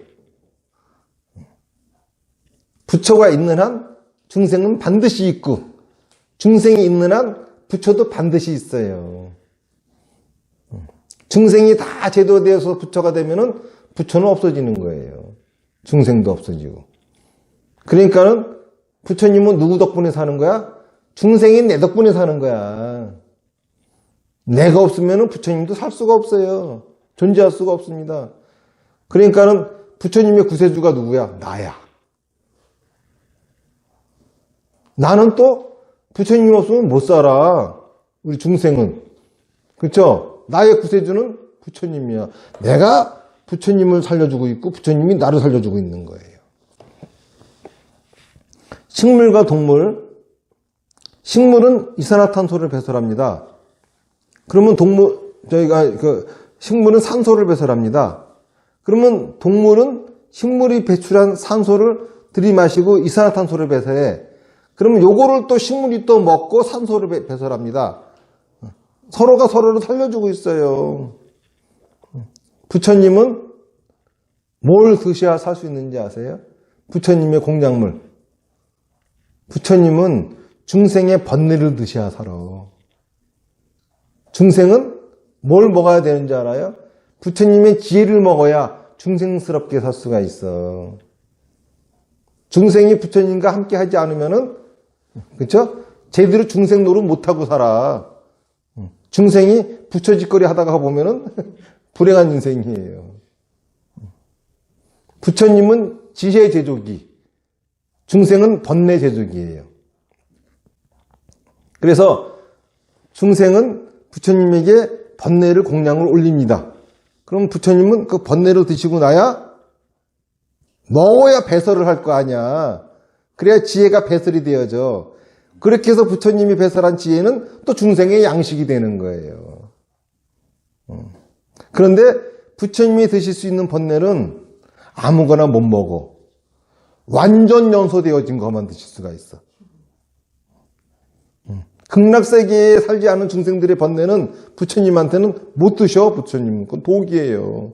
부처가 있는 한 중생은 반드시 있고, 중생이 있는 한 부처도 반드시 있어요. 중생이 다 제도되어서 부처가 되면은 부처는 없어지는 거예요. 중생도 없어지고. 그러니까는 부처님은 누구 덕분에 사는 거야? 중생이 내 덕분에 사는 거야. 내가 없으면은 부처님도 살 수가 없어요. 존재할 수가 없습니다. 그러니까는 부처님의 구세주가 누구야? 나야. 나는 또 부처님 없으면 못 살아. 우리 중생은. 그렇죠? 나의 구세주는 부처님이야. 내가 부처님을 살려주고 있고 부처님이 나를 살려주고 있는 거예요. 식물과 동물. 식물은 이산화탄소를 배설합니다. 그러면 식물은 산소를 배설합니다. 그러면 동물은 식물이 배출한 산소를 들이마시고 이산화탄소를 배설해. 그러면 요거를 또 식물이 또 먹고 산소를 배설합니다. 서로가 서로를 살려주고 있어요. 부처님은 뭘 드셔야 살 수 있는지 아세요? 부처님의 공작물. 부처님은 중생의 번뇌를 드셔야 살아. 중생은 뭘 먹어야 되는지 알아요? 부처님의 지혜를 먹어야 중생스럽게 살 수가 있어. 중생이 부처님과 함께 하지 않으면은, 그쵸? 제대로 중생 노릇 못하고 살아. 중생이 부처 짓거리 하다가 보면은 불행한 인생이에요. 부처님은 지혜 제조기, 중생은 번뇌 제조기예요. 그래서 중생은 부처님에게 번뇌를 공양을 올립니다. 그럼 부처님은 그 번뇌를 드시고 나야 먹어야 배설을 할 거 아니야. 그래야 지혜가 배설이 되어져. 그렇게 해서 부처님이 배설한 지혜는 또 중생의 양식이 되는 거예요. 그런데 부처님이 드실 수 있는 번뇌는 아무거나 못 먹어. 완전 연소되어진 것만 드실 수가 있어. 극락세계에 살지 않은 중생들의 번뇌는 부처님한테는 못 드셔. 부처님은 그건 독이에요.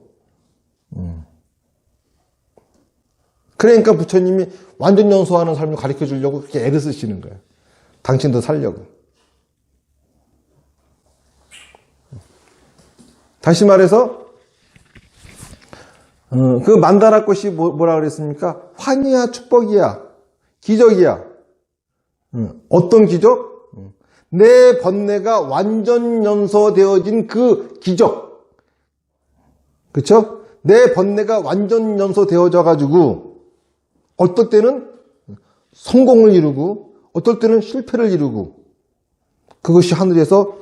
그러니까 부처님이 완전 연소하는 삶을 가르쳐 주려고 그렇게 애를 쓰시는 거예요. 당신도 살려고. 다시 말해서 그 만다라 꽃이 뭐라 그랬습니까? 환희야, 축복이야, 기적이야. 어떤 기적? 내 번뇌가 완전 연소되어진 그 기적. 그렇죠? 내 번뇌가 완전 연소되어져 가지고 어떨 때는 성공을 이루고 어떨 때는 실패를 이루고 그것이 하늘에서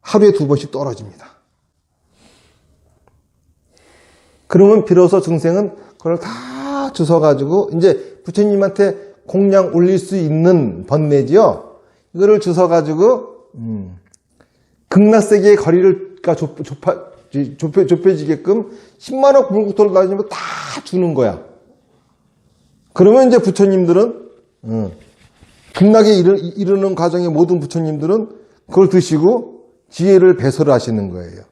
하루에 2번씩 떨어집니다. 그러면 비로소 중생은 그걸 다 주워가지고 이제 부처님한테 공양 올릴 수 있는 번뇌지요. 이거를 주워가지고 극락세계의 거리를 좁혀지게끔 10만억 불국토를 다니면 다 주는 거야. 그러면 이제 부처님들은 극락에 이르는 과정의 모든 부처님들은 그걸 드시고 지혜를 배설을 하시는 거예요.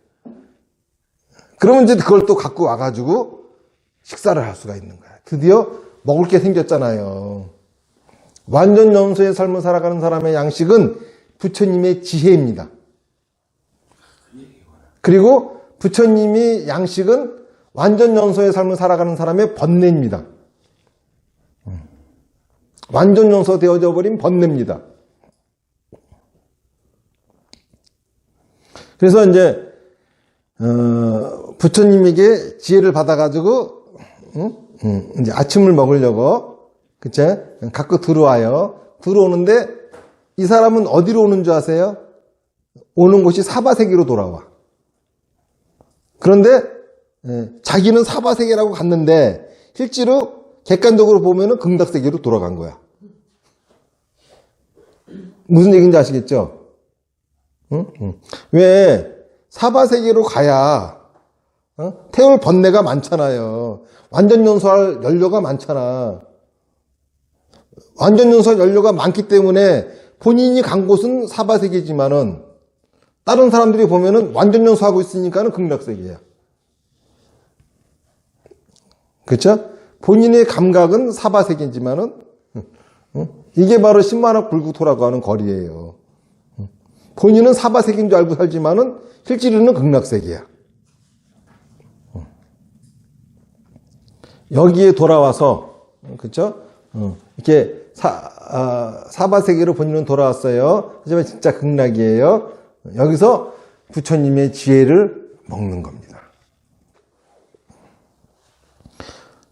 그러면 이제 그걸 또 갖고 와가지고 식사를 할 수가 있는 거야. 드디어 먹을 게 생겼잖아요. 완전 염소의 삶을 살아가는 사람의 양식은 부처님의 지혜입니다. 그리고 부처님이 양식은 완전 염소의 삶을 살아가는 사람의 번뇌입니다. 완전 염소 되어져 버린 번뇌입니다. 그래서 이제 부처님에게 지혜를 받아가지고 이제 아침을 먹으려고 그쵸? 갖고 들어와요. 들어오는데 이 사람은 어디로 오는 줄 아세요? 오는 곳이 사바세계로 돌아와. 그런데 자기는 사바세계라고 갔는데 실제로 객관적으로 보면은 극락세계로 돌아간 거야. 무슨 얘기인지 아시겠죠? 왜 사바세계로 가야 태울 번뇌가 많잖아요. 완전 연소할 연료가 많잖아. 완전 연소할 연료가 많기 때문에 본인이 간 곳은 사바세계지만은 다른 사람들이 보면은 완전 연소하고 있으니까는 극락세계야. 그렇죠? 본인의 감각은 사바세계지만은 이게 바로 10만억 불국토라고 하는 거리예요. 본인은 사바세계인 줄 알고 살지만은 실제로는 극락세계야. 여기에 돌아와서 그렇죠? 이렇게 사바세계로 본인은 돌아왔어요. 하지만 진짜 극락이에요. 여기서 부처님의 지혜를 먹는 겁니다.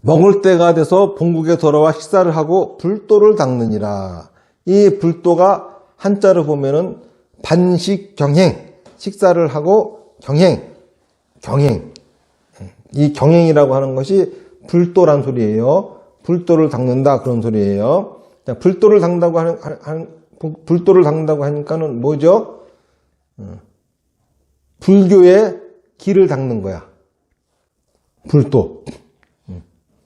먹을 때가 돼서 본국에 돌아와 식사를 하고 불도를 닦느니라. 이 불도가 한자로 보면은 반식경행, 식사를 하고 경행. 이 경행이라고 하는 것이 불도란 소리예요. 불도를 닦는다 그런 소리예요. 불도를 닦는다고 하니까는 뭐죠? 불교의 길을 닦는 거야. 불도.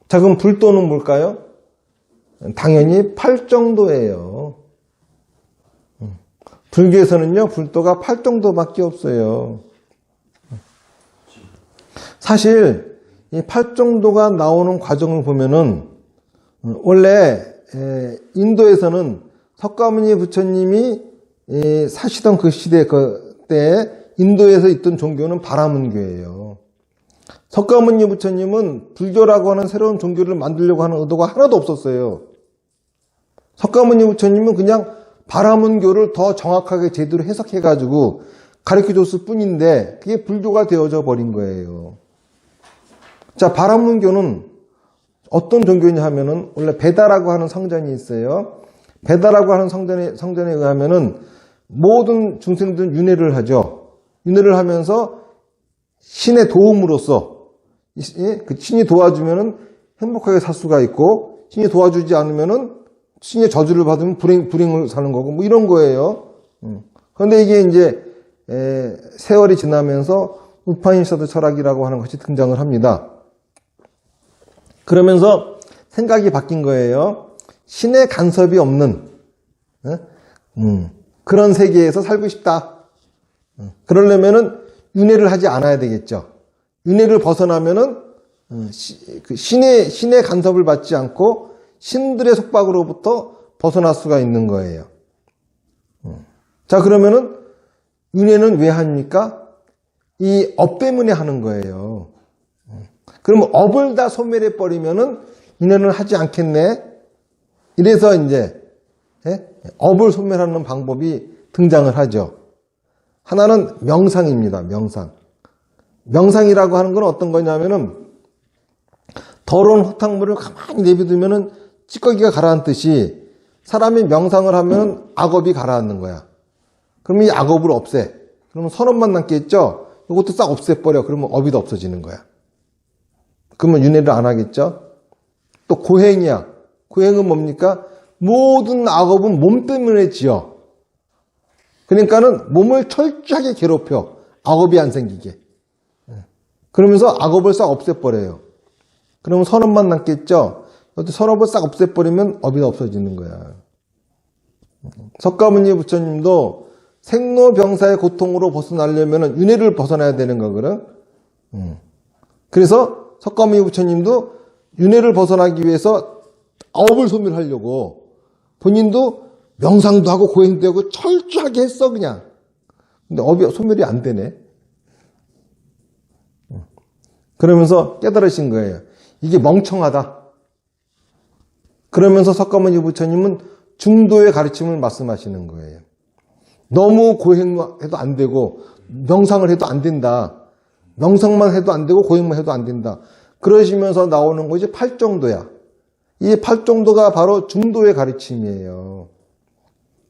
자, 그럼 불도는 뭘까요? 당연히 팔정도예요. 불교에서는요, 불도가 팔정도밖에 없어요. 사실 이 팔정도가 나오는 과정을 보면은 원래 인도에서는 석가모니 부처님이 사시던 그 시대 그때 인도에서 있던 종교는 바라문교예요. 석가모니 부처님은 불교라고 하는 새로운 종교를 만들려고 하는 의도가 하나도 없었어요. 석가모니 부처님은 그냥 바라문교를 더 정확하게 제대로 해석해가지고 가르쳐줬을 뿐인데 그게 불교가 되어져 버린 거예요. 자, 바라문교는 어떤 종교냐 하면은 원래 베다라고 하는 성전이 있어요. 베다라고 하는 성전에 의하면은 모든 중생들은 윤회를 하죠. 윤회를 하면서 신의 도움으로써 그 신이 도와주면은 행복하게 살 수가 있고 신이 도와주지 않으면은 신의 저주를 받으면 불행을 사는 거고 뭐 이런 거예요. 그런데 이게 이제 세월이 지나면서 우파니샤드 철학이라고 하는 것이 등장을 합니다. 그러면서 생각이 바뀐 거예요. 신의 간섭이 없는 그런 세계에서 살고 싶다. 그러려면은 윤회를 하지 않아야 되겠죠. 윤회를 벗어나면은 신의 간섭을 받지 않고 신들의 속박으로부터 벗어날 수가 있는 거예요. 자, 그러면은 윤회는 왜 합니까? 이 업 때문에 하는 거예요. 그러면 업을 다 소멸해 버리면은 윤회는 하지 않겠네. 이래서 이제 업을 소멸하는 방법이 등장을 하죠. 하나는 명상입니다. 명상이라고 하는 건 어떤 거냐면은 더러운 흙탕물을 가만히 내비두면은 찌꺼기가 가라앉듯이 사람이 명상을 하면 악업이 가라앉는 거야. 그럼 이 악업을 없애. 그러면 선업만 남겠죠? 이것도 싹 없애버려. 그러면 업이 더 없어지는 거야. 그러면 윤회를 안 하겠죠? 또 고행이야. 고행은 뭡니까? 모든 악업은 몸 때문에 지어. 그러니까는 몸을 철저하게 괴롭혀. 악업이 안 생기게. 그러면서 악업을 싹 없애버려요. 그러면 선업만 남겠죠? 선업을 싹 없애버리면 업이 없어지는 거야. 석가모니 부처님도 생로병사의 고통으로 벗어나려면 윤회를 벗어나야 되는 거거든. 그래서 석가모니 부처님도 윤회를 벗어나기 위해서 업을 소멸하려고 본인도 명상도 하고 고행도 하고 철저하게 했어 그냥. 근데 업이 소멸이 안 되네. 그러면서 깨달으신 거예요. 이게 멍청하다. 그러면서 석가모니 부처님은 중도의 가르침을 말씀하시는 거예요. 너무 고행해도 안 되고 명상을 해도 안 된다. 명상만 해도 안 되고 고행만 해도 안 된다. 그러시면서 나오는 것이 팔정도야. 이 팔정도가 바로 중도의 가르침이에요.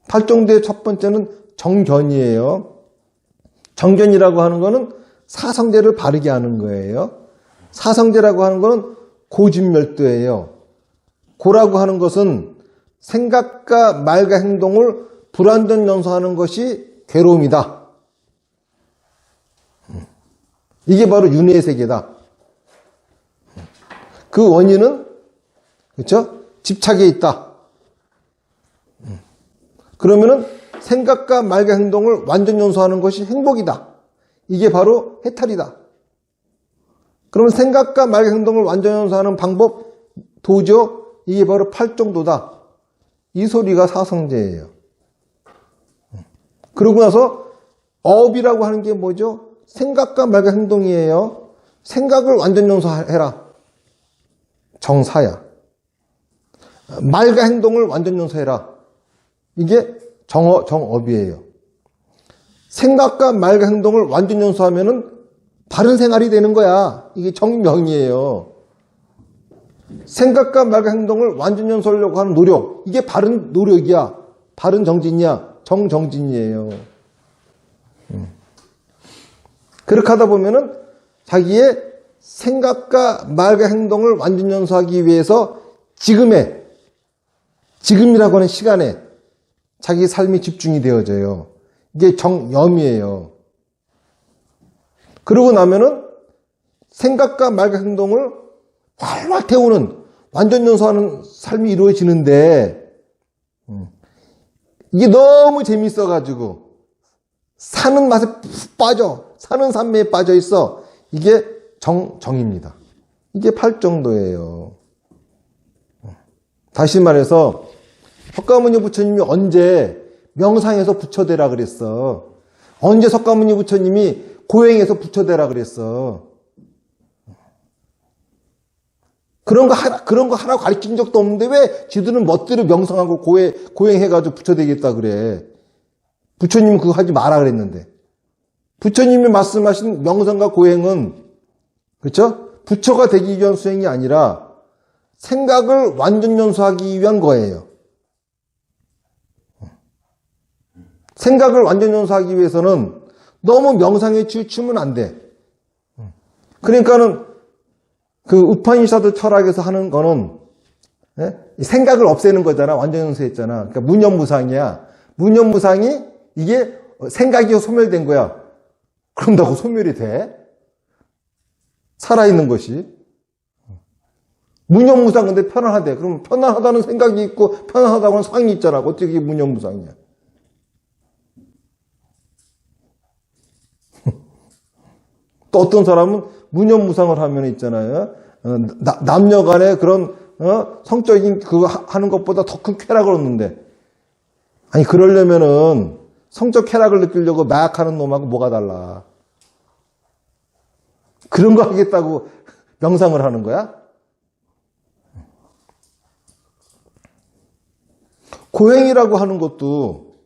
팔정도의 첫 번째는 정견이에요. 정견이라고 하는 거는 사성제를 바르게 하는 거예요. 사성제라고 하는 거는 고진멸도예요. 고라고 하는 것은 생각과 말과 행동을 불완전 연소하는 것이 괴로움이다. 이게 바로 윤회의 세계다. 그 원인은 그렇죠? 집착에 있다. 그러면은 생각과 말과 행동을 완전 연소하는 것이 행복이다. 이게 바로 해탈이다. 그러면 생각과 말과 행동을 완전 연소하는 방법 도죠. 이게 바로 팔정도다. 이 소리가 사성제예요. 그러고 나서 업이라고 하는 게 뭐죠? 생각과 말과 행동이에요. 생각을 완전 연소해라. 정사야. 말과 행동을 완전 연소해라. 이게 정업이에요. 생각과 말과 행동을 완전 연소하면은 바른 생활이 되는 거야. 이게 정명이에요. 생각과 말과 행동을 완전 연소하려고 하는 노력. 이게 바른 노력이야. 바른 정진이야. 정정진이에요. 그렇게 하다 보면은 자기의 생각과 말과 행동을 완전 연소하기 위해서 지금이라고 하는 시간에 자기 삶이 집중이 되어져요. 이게 정염이에요. 그러고 나면은 생각과 말과 행동을 활활 태우는 완전 연소하는 삶이 이루어지는데 이게 너무 재밌어가지고 사는 맛에 푹 빠져. 사는 삶에 빠져 있어. 이게 정입니다. 이게 팔정도예요. 다시 말해서 석가모니 부처님이 언제 명상에서 부처되라 그랬어? 언제 석가모니 부처님이 고행에서 부처되라 그랬어? 그런 거 하라고 가르친 적도 없는데 왜 지들은 멋대로 명상하고 고행해가지고 부처되겠다 그래? 부처님은 그거 하지 마라 그랬는데. 부처님이 말씀하신 명상과 고행은 그렇죠? 부처가 되기 위한 수행이 아니라 생각을 완전 연소하기 위한 거예요. 생각을 완전 연소하기 위해서는 너무 명상에 치우치면 안 돼. 그러니까는 그 우파니샤드 철학에서 하는 거는 생각을 없애는 거잖아. 완전 연소했잖아. 그러니까 무념무상이야. 무념무상이 이게 생각이 소멸된 거야. 그런다고 소멸이 돼? 살아있는 것이. 무념무상 근데 편안하대. 그럼 편안하다는 생각이 있고 편안하다고 하는 상이 있잖아. 어떻게 이게 무념무상이야? 또 어떤 사람은 무념무상을 하면 있잖아요. 남녀 간에 그런 성적인 그거 하는 것보다 더 큰 쾌락을 얻는데. 아니 그러려면은 성적 쾌락을 느끼려고 마약하는 놈하고 뭐가 달라? 그런 거 하겠다고 명상을 하는 거야? 고행이라고 하는 것도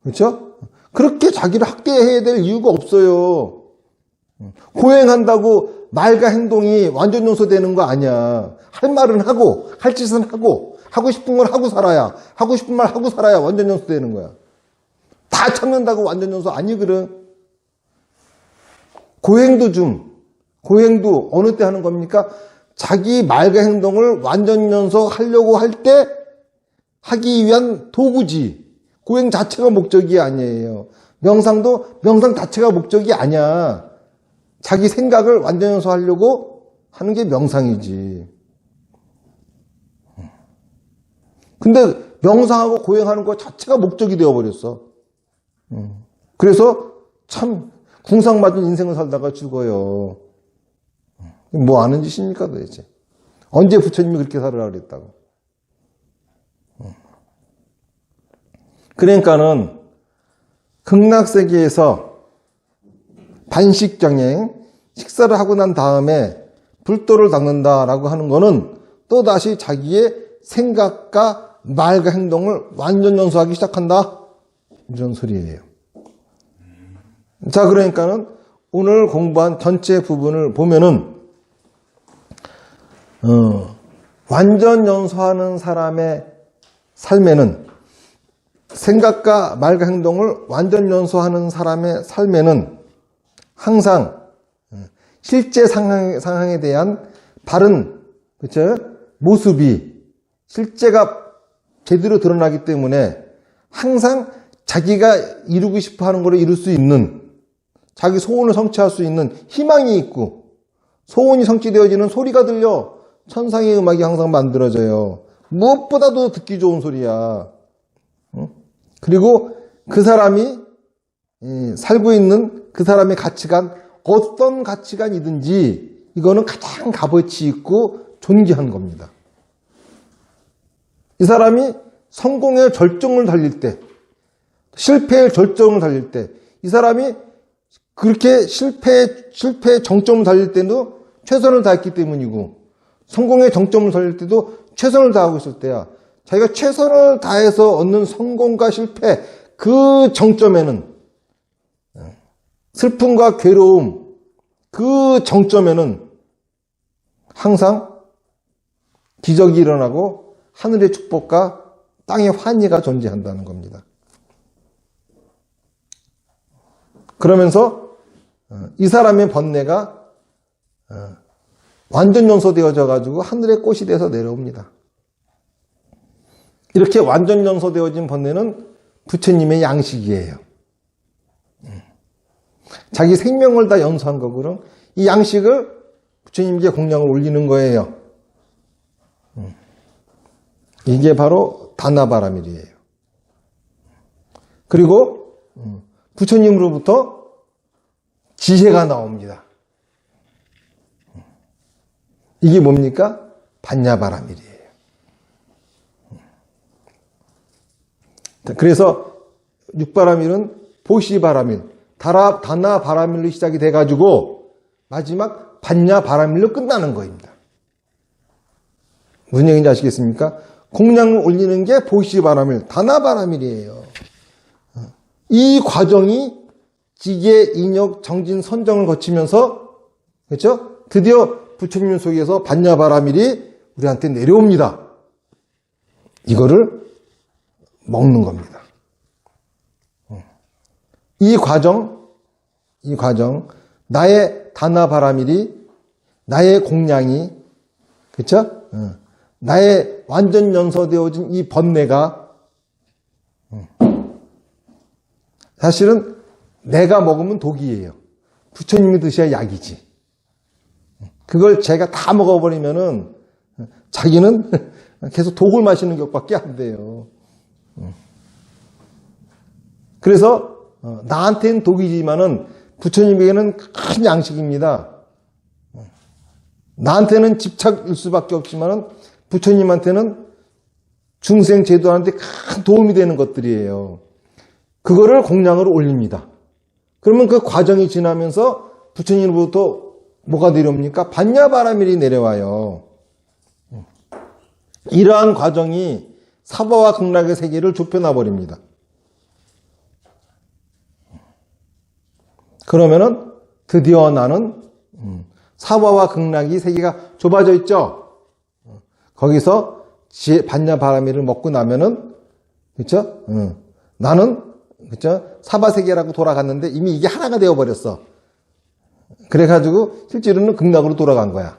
그렇죠? 그렇게 자기를 학대해야 될 이유가 없어요. 고행한다고 말과 행동이 완전 연소되는 거 아니야. 할 말은 하고 할 짓은 하고 싶은 걸 하고 살아야 하고 싶은 말 하고 살아야 완전 연소되는 거야. 다 참는다고 완전 연소 아니거든. 고행도 어느 때 하는 겁니까? 자기 말과 행동을 완전연소하려고 할 때 하기 위한 도구지. 고행 자체가 목적이 아니에요. 명상도 명상 자체가 목적이 아니야. 자기 생각을 완전연소하려고 하는 게 명상이지. 근데 명상하고 고행하는 것 자체가 목적이 되어버렸어. 그래서 참 궁상맞은 인생을 살다가 죽어요. 뭐 하는 짓입니까 도대체. 언제 부처님이 그렇게 살으라 그랬다고. 그러니까는 극락세계에서 반식정행, 식사를 하고 난 다음에 불도를 닦는다라고 하는 거는 또다시 자기의 생각과 말과 행동을 완전 연소하기 시작한다. 이런 소리예요. 자, 그러니까는 오늘 공부한 전체 부분을 보면은 완전 연소하는 사람의 삶에는, 생각과 말과 행동을 완전 연소하는 사람의 삶에는 항상 실제 상황에 대한 바른, 그쵸? 모습이 실제가 제대로 드러나기 때문에 항상 자기가 이루고 싶어 하는 것을 이룰 수 있는, 자기 소원을 성취할 수 있는 희망이 있고, 소원이 성취되어지는 소리가 들려 천상의 음악이 항상 만들어져요. 무엇보다도 듣기 좋은 소리야. 그리고 그 사람이 살고 있는 그 사람의 가치관, 어떤 가치관이든지 이거는 가장 값어치 있고 존귀한 겁니다. 이 사람이 성공의 절정을 달릴 때, 실패의 절정을 달릴 때, 이 사람이 그렇게 실패의 정점을 달릴 때도 최선을 다했기 때문이고, 성공의 정점을 달릴 때도 최선을 다하고 있을 때야. 자기가 최선을 다해서 얻는 성공과 실패, 그 정점에는, 슬픔과 괴로움, 그 정점에는 항상 기적이 일어나고 하늘의 축복과 땅의 환희가 존재한다는 겁니다. 그러면서 이 사람의 번뇌가 완전 연소되어져 가지고 하늘의 꽃이 돼서 내려옵니다. 이렇게 완전 연소되어진 번뇌는 부처님의 양식이에요. 자기 생명을 다 연소한 거고요. 이 양식을 부처님께 공양을 올리는 거예요. 이게 바로 다나바라밀이에요. 그리고 부처님으로부터 지혜가 나옵니다. 이게 뭡니까? 반야바라밀이에요. 그래서 육바라밀은 보시바라밀, 다나바라밀로 시작이 돼가지고 마지막 반야바라밀로 끝나는 거입니다. 무슨 얘기인지 아시겠습니까? 공양을 올리는 게 보시바라밀, 다나바라밀이에요. 이 과정이 지계, 인욕, 정진, 선정을 거치면서, 그렇죠? 드디어 부처님 속에서 반야바라밀이 우리한테 내려옵니다. 이거를 먹는 겁니다. 이 과정, 나의 다나바라밀이, 나의 공양이, 그렇죠? 나의 완전 연소되어진 이 번뇌가 사실은 내가 먹으면 독이에요. 부처님이 드셔야 약이지. 그걸 제가 다 먹어버리면은 자기는 계속 독을 마시는 것밖에 안 돼요. 그래서 나한테는 독이지만은 부처님에게는 큰 양식입니다. 나한테는 집착일 수밖에 없지만은 부처님한테는 중생 제도하는데 큰 도움이 되는 것들이에요. 그거를 공양으로 올립니다. 그러면 그 과정이 지나면서 부처님으로부터 뭐가 내려옵니까? 반야바라밀이 내려와요. 이러한 과정이 사바와 극락의 세계를 좁혀놔 버립니다. 그러면은 드디어 나는 사바와 극락이 세계가 좁아져 있죠. 거기서 반야바라밀을 먹고 나면은, 그렇죠? 나는, 그렇죠? 사바 세계라고 돌아갔는데 이미 이게 하나가 되어 버렸어. 그래가지고 실제로는 극락으로 돌아간 거야.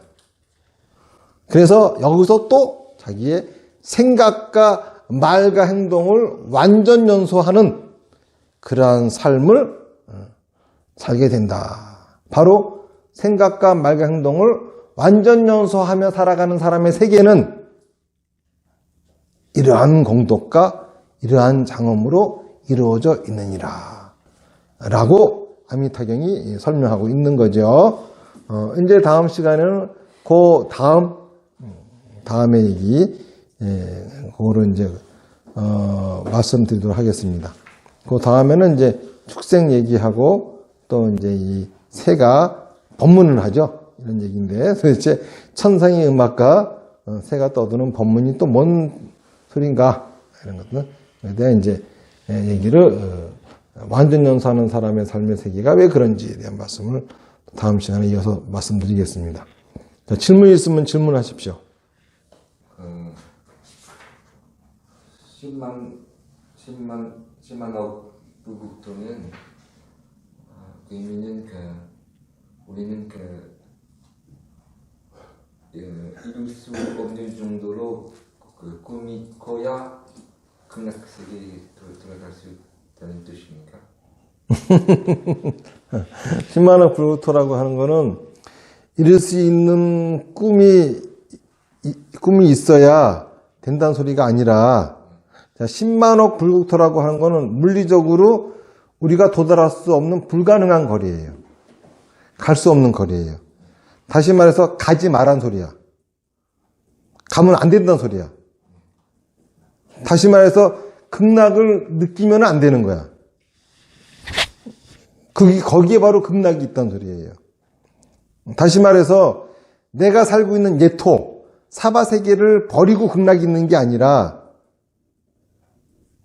그래서 여기서 또 자기의 생각과 말과 행동을 완전 연소하는 그러한 삶을 살게 된다. 바로 생각과 말과 행동을 완전 연소하며 살아가는 사람의 세계는 이러한 공덕과 이러한 장엄으로 이루어져 있느니라 라고 아미타경이 설명하고 있는 거죠. 이제 다음 시간에는 그 다음의 얘기 그거를 이제 말씀드리도록 하겠습니다. 그 다음에는 이제 축생 얘기하고 또 이제 이 새가 법문을 하죠. 이런 얘기인데 도대체 천상의 음악과 새가 떠드는 법문이 또 뭔 소린가 이런 것들에 대한 이제 얘기를 완전 연소하는 사람의 삶의 세계가 왜 그런지에 대한 말씀을 다음 시간에 이어서 말씀드리겠습니다. 자, 질문 있으면 질문하십시오. 10만억 부국토는 의미는 우리는 이룰 수 없는 정도로 꿈이 커야 극락세계에 들어갈 수 있다는 뜻입니까? 10만억 불국토라고 하는 거는 이룰 수 있는 꿈이 있어야 된다는 소리가 아니라, 자, 10만억 불국토라고 하는 거는 물리적으로 우리가 도달할 수 없는 불가능한 거리예요. 갈 수 없는 거리예요. 다시 말해서 가지 말란 소리야. 가면 안 된다는 소리야. 다시 말해서 극락을 느끼면 안 되는 거야. 거기에 바로 극락이 있다는 소리예요. 다시 말해서 내가 살고 있는 예토, 사바세계를 버리고 극락이 있는 게 아니라,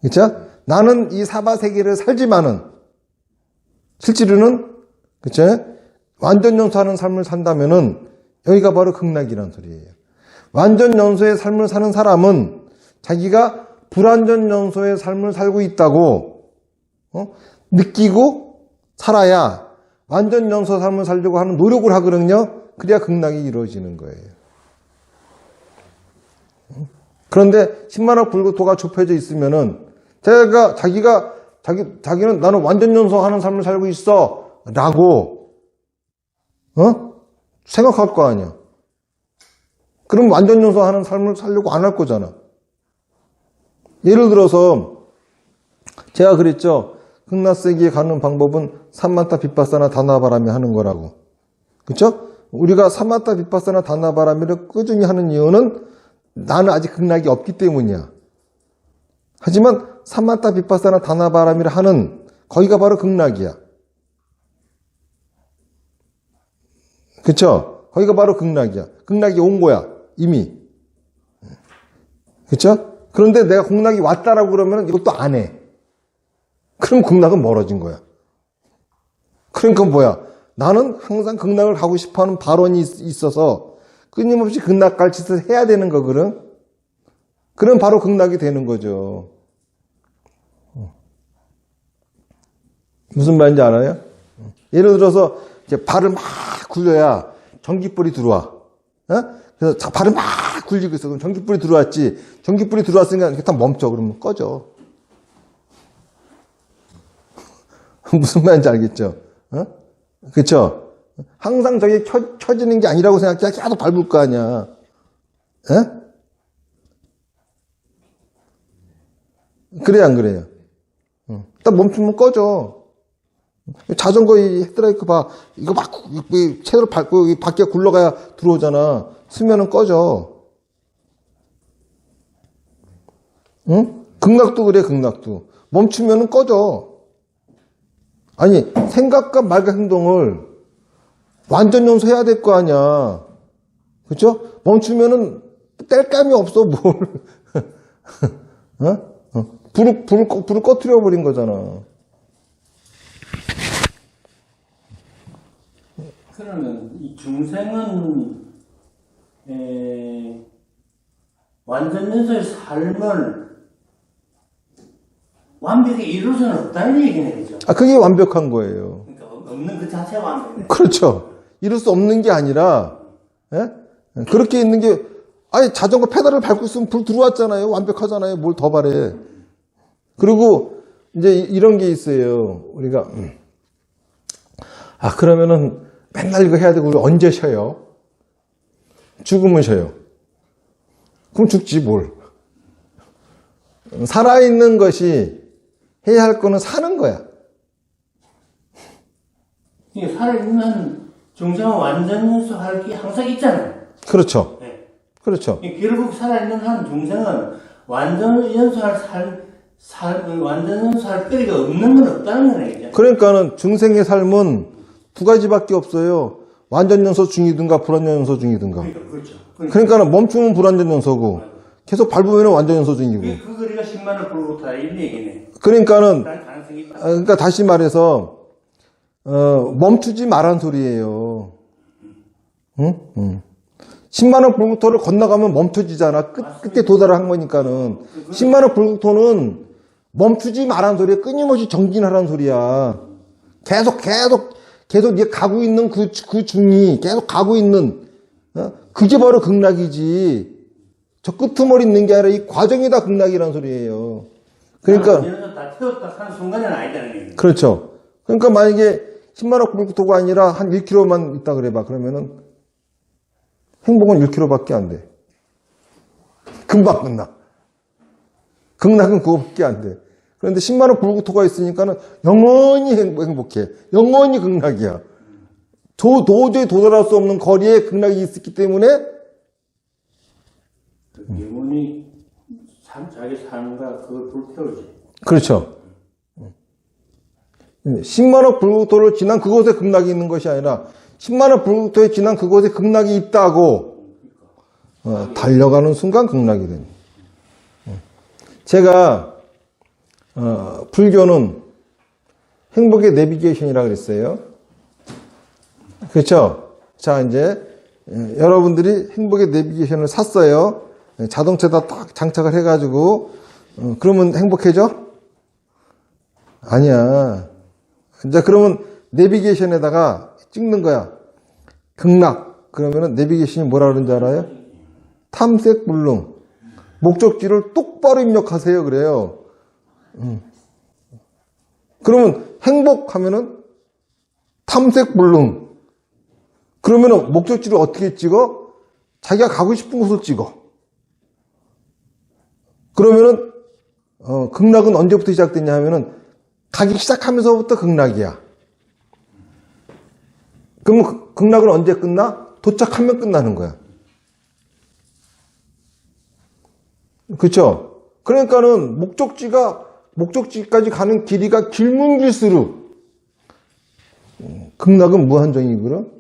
그쵸? 나는 이 사바세계를 살지만은 실제로는, 그쵸? 완전 연소하는 삶을 산다면은 여기가 바로 극락이라는 소리예요. 완전 연소의 삶을 사는 사람은 자기가 불완전 연소의 삶을 살고 있다고 느끼고 살아야 완전 연소 삶을 살려고 하는 노력을 하거든요. 그래야 극락이 이루어지는 거예요. 그런데 10만억 불국토가 좁혀져 있으면은 자기는 나는 완전 연소하는 삶을 살고 있어 라고 생각할 거 아니야. 그럼 완전 연소하는 삶을 살려고 안 할 거잖아. 예를 들어서 제가 그랬죠. 극락세계에 가는 방법은 삼만타 빗바사나 다나바라미 하는 거라고. 그렇죠? 우리가 삼만타 빗바사나 다나바라미를 꾸준히 하는 이유는 나는 아직 극락이 없기 때문이야. 하지만 삼만타 빗바사나 다나바라미를 하는 거기가 바로 극락이야. 그렇죠? 거기가 바로 극락이야. 극락이 온 거야. 이미. 그렇죠? 그런데 내가 극락이 왔다라고 그러면 이것도 안 해. 그럼 극락은 멀어진 거야. 그러니까 뭐야? 나는 항상 극락을 가고 싶어하는 발언이 있어서 끊임없이 극락 갈 짓을 해야 되는 거거든. 그럼 바로 극락이 되는 거죠. 무슨 말인지 알아요? 예를 들어서 이제 발을 막 굴려야 전기불이 들어와. 그래서 발을 막 굴리고 있어. 그럼 전기불이 들어왔지. 전기불이 들어왔으니까 일단 멈춰. 그러면 꺼져. 무슨 말인지 알겠죠? 그쵸? 항상 저게 켜지는 게 아니라고 생각해. 계속 밟을 거 아니야. 그래야 안 그래요? 딱 멈추면 꺼져. 자전거 이 헤드라이트 봐. 이거 막 채로 밟고 밖에 굴러가야 들어오잖아. 쓰면은 꺼져. 응? 극락도 그래, 극락도. 멈추면은 꺼져. 아니, 생각과 말과 행동을 완전 연소해야 될 거 아니야. 그쵸? 멈추면은 뗄감이 없어, 뭘. 불을 꺼트려 버린 거잖아. 그러면 이 중생은 완전 연소의 삶을 완벽히 이룰 수는 없다는 얘기네, 그죠? 그게 완벽한 거예요. 그러니까 없는 그 자체가 완벽해. 그렇죠. 이룰 수 없는 게 아니라, 그렇게 있는 게, 아니, 자전거 페달을 밟고 있으면 불 들어왔잖아요. 완벽하잖아요. 뭘 더 바래. 그리고 이제 이런 게 있어요. 우리가, 그러면은 맨날 이거 해야 되고, 우리 언제 쉬어요? 죽으면 쉬어요. 그럼 죽지, 뭘. 살아있는 것이 해야 할 거는 사는 거야. 이게 살아있는 중생은 완전 연수할 게 항상 있잖아요. 그렇죠. 네. 그렇죠. 결국 살아있는 한 중생은 완전 연수할 완전 연수할 거리가 없는 건 없다는 거네. 그러니까는 중생의 삶은 두 가지밖에 없어요. 완전 연소 중이든가 불완전 연소 중이든가. 그렇죠. 그러니까는 멈추면 불완전 연소고 계속 밟으면 완전 연소 중이고. 그 거리가 10만원 불고타 이런 얘기네. 그러니까는 가능성이 있다. 그러니까 다시 말해서 멈추지 말란 소리예요. 응? 10만 원 불국토를 건너가면 멈춰지잖아. 끝에 도달한 거니까는. 10만 원 불국토는 멈추지 말란 소리야. 끊임없이 정진하란 소리야. 계속 얘 가고 있는 그 중이 계속 가고 있는 그게 바로 극락이지. 저 끄트머리 있는 게 아니라 이 과정이 다 극락이란 소리예요. 그러니까 다 태웠다 하는 순간은 아니다는 얘기. 그렇죠. 그러니까 만약에 10만 원 불국토가 아니라 한 1km만 있다 그래봐. 그러면은 행복은 1km밖에 안 돼. 금방 끝나. 극락은 그거밖에 안 돼. 그런데 10만 원 불국토가 있으니까는 영원히 행복해. 영원히 극락이야. 도저히 도달할 수 없는 거리에 극락이 있었기 때문에 영원히 자기 삶과 그걸 불태우지. 그렇죠. 10만 원 불국토를 지난 그곳에 극락이 있는 것이 아니라 10만 원 불국토에 지난 그곳에 극락이 있다고 달려가는 순간 극락이 됩니다. 제가 불교는 행복의 내비게이션이라고 그랬어요. 그렇죠? 자, 이제 여러분들이 행복의 내비게이션을 샀어요. 자동차에다 딱 장착을 해가지고 그러면 행복해져? 아니야. 이제 그러면 내비게이션에다가 찍는 거야. 극락. 그러면은 내비게이션이 뭐라 그러는지 알아요? 탐색불능. 목적지를 똑바로 입력하세요. 그래요. 그러면 행복하면은 탐색불능. 그러면은 목적지를 어떻게 찍어? 자기가 가고 싶은 곳을 찍어. 그러면은 극락은 언제부터 시작됐냐 하면은 가기 시작하면서부터 극락이야. 그러면 극락은 언제 끝나? 도착하면 끝나는 거야. 그렇죠? 그러니까는 목적지까지 가는 길이가 길면 길수록 극락은 무한정이거든.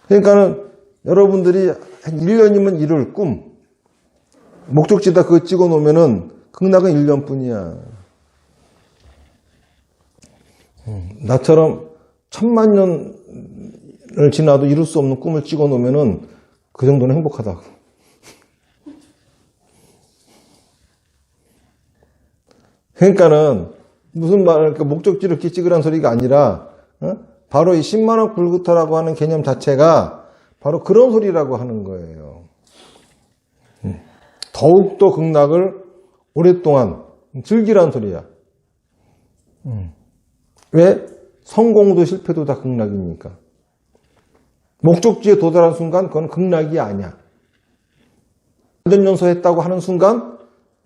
그러니까는 여러분들이 한 1년이면 이룰 꿈, 목적지다 그거 찍어 놓으면은 극락은 1년뿐이야. 나처럼 1000만 년을 지나도 이룰 수 없는 꿈을 찍어 놓으면은 그 정도는 행복하다. 그러니까는 무슨 목적지를 이렇게 찍으란 소리가 아니라 바로 이 10만 원 불구토라고 하는 개념 자체가 바로 그런 소리라고 하는 거예요. 더욱더 극락을 오랫동안 즐기란 소리야. 왜? 성공도 실패도 다 극락이니까. 목적지에 도달한 순간 그건 극락이 아니야. 완전연소했다고 하는 순간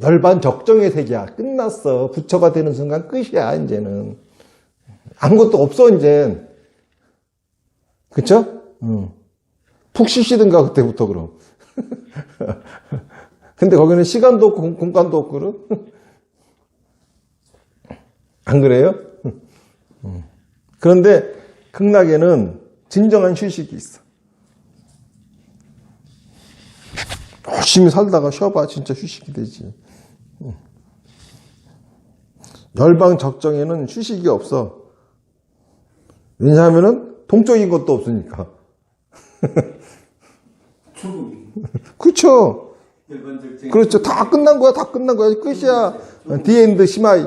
열반적정의 세계야. 끝났어. 부처가 되는 순간 끝이야. 이제는 아무것도 없어. 이제 그쵸? 푹 쉬시든가 그때부터 그럼. 근데 거기는 시간도 없고 공간도 없고 그럼? 안 그래요? 그런데 극락에는 진정한 휴식이 있어. 열심히 살다가 쉬어봐 진짜 휴식이 되지. 열방적정에는 휴식이 없어. 왜냐하면은 동적인 것도 없으니까. 죽음이. 그렇죠. 열반적정. 그렇죠. 다 끝난 거야. 다 끝난 거야. 끝이야. 디엔드 시마이.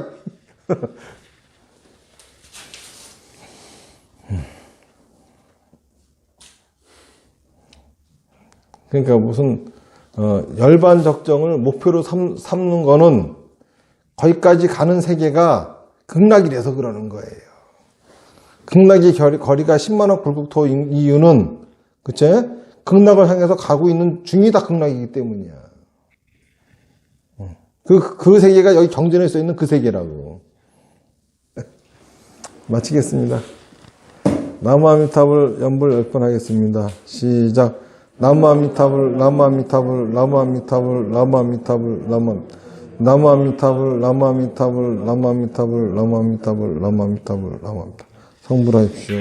그러니까 무슨 열반 적정을 목표로 삼는 거는 거기까지 가는 세계가 극락이라서 그러는 거예요. 극락의 거리가 10만억 불국토 이유는 그치? 극락을 향해서 가고 있는 중이 다 극락이기 때문이야. 그 세계가 여기 경전에 써 있는 그 세계라고. 마치겠습니다. 나무아미타불 연불 10번 하겠습니다. 시작. 나무아미타불, 나무아미타불, 나무아미타불, 나무아미타불, 나무아미타불, 나무아미타불, 나무아미타불, 나무아미타불, 나무아미타불, 나무아미타불. 성불하십시오.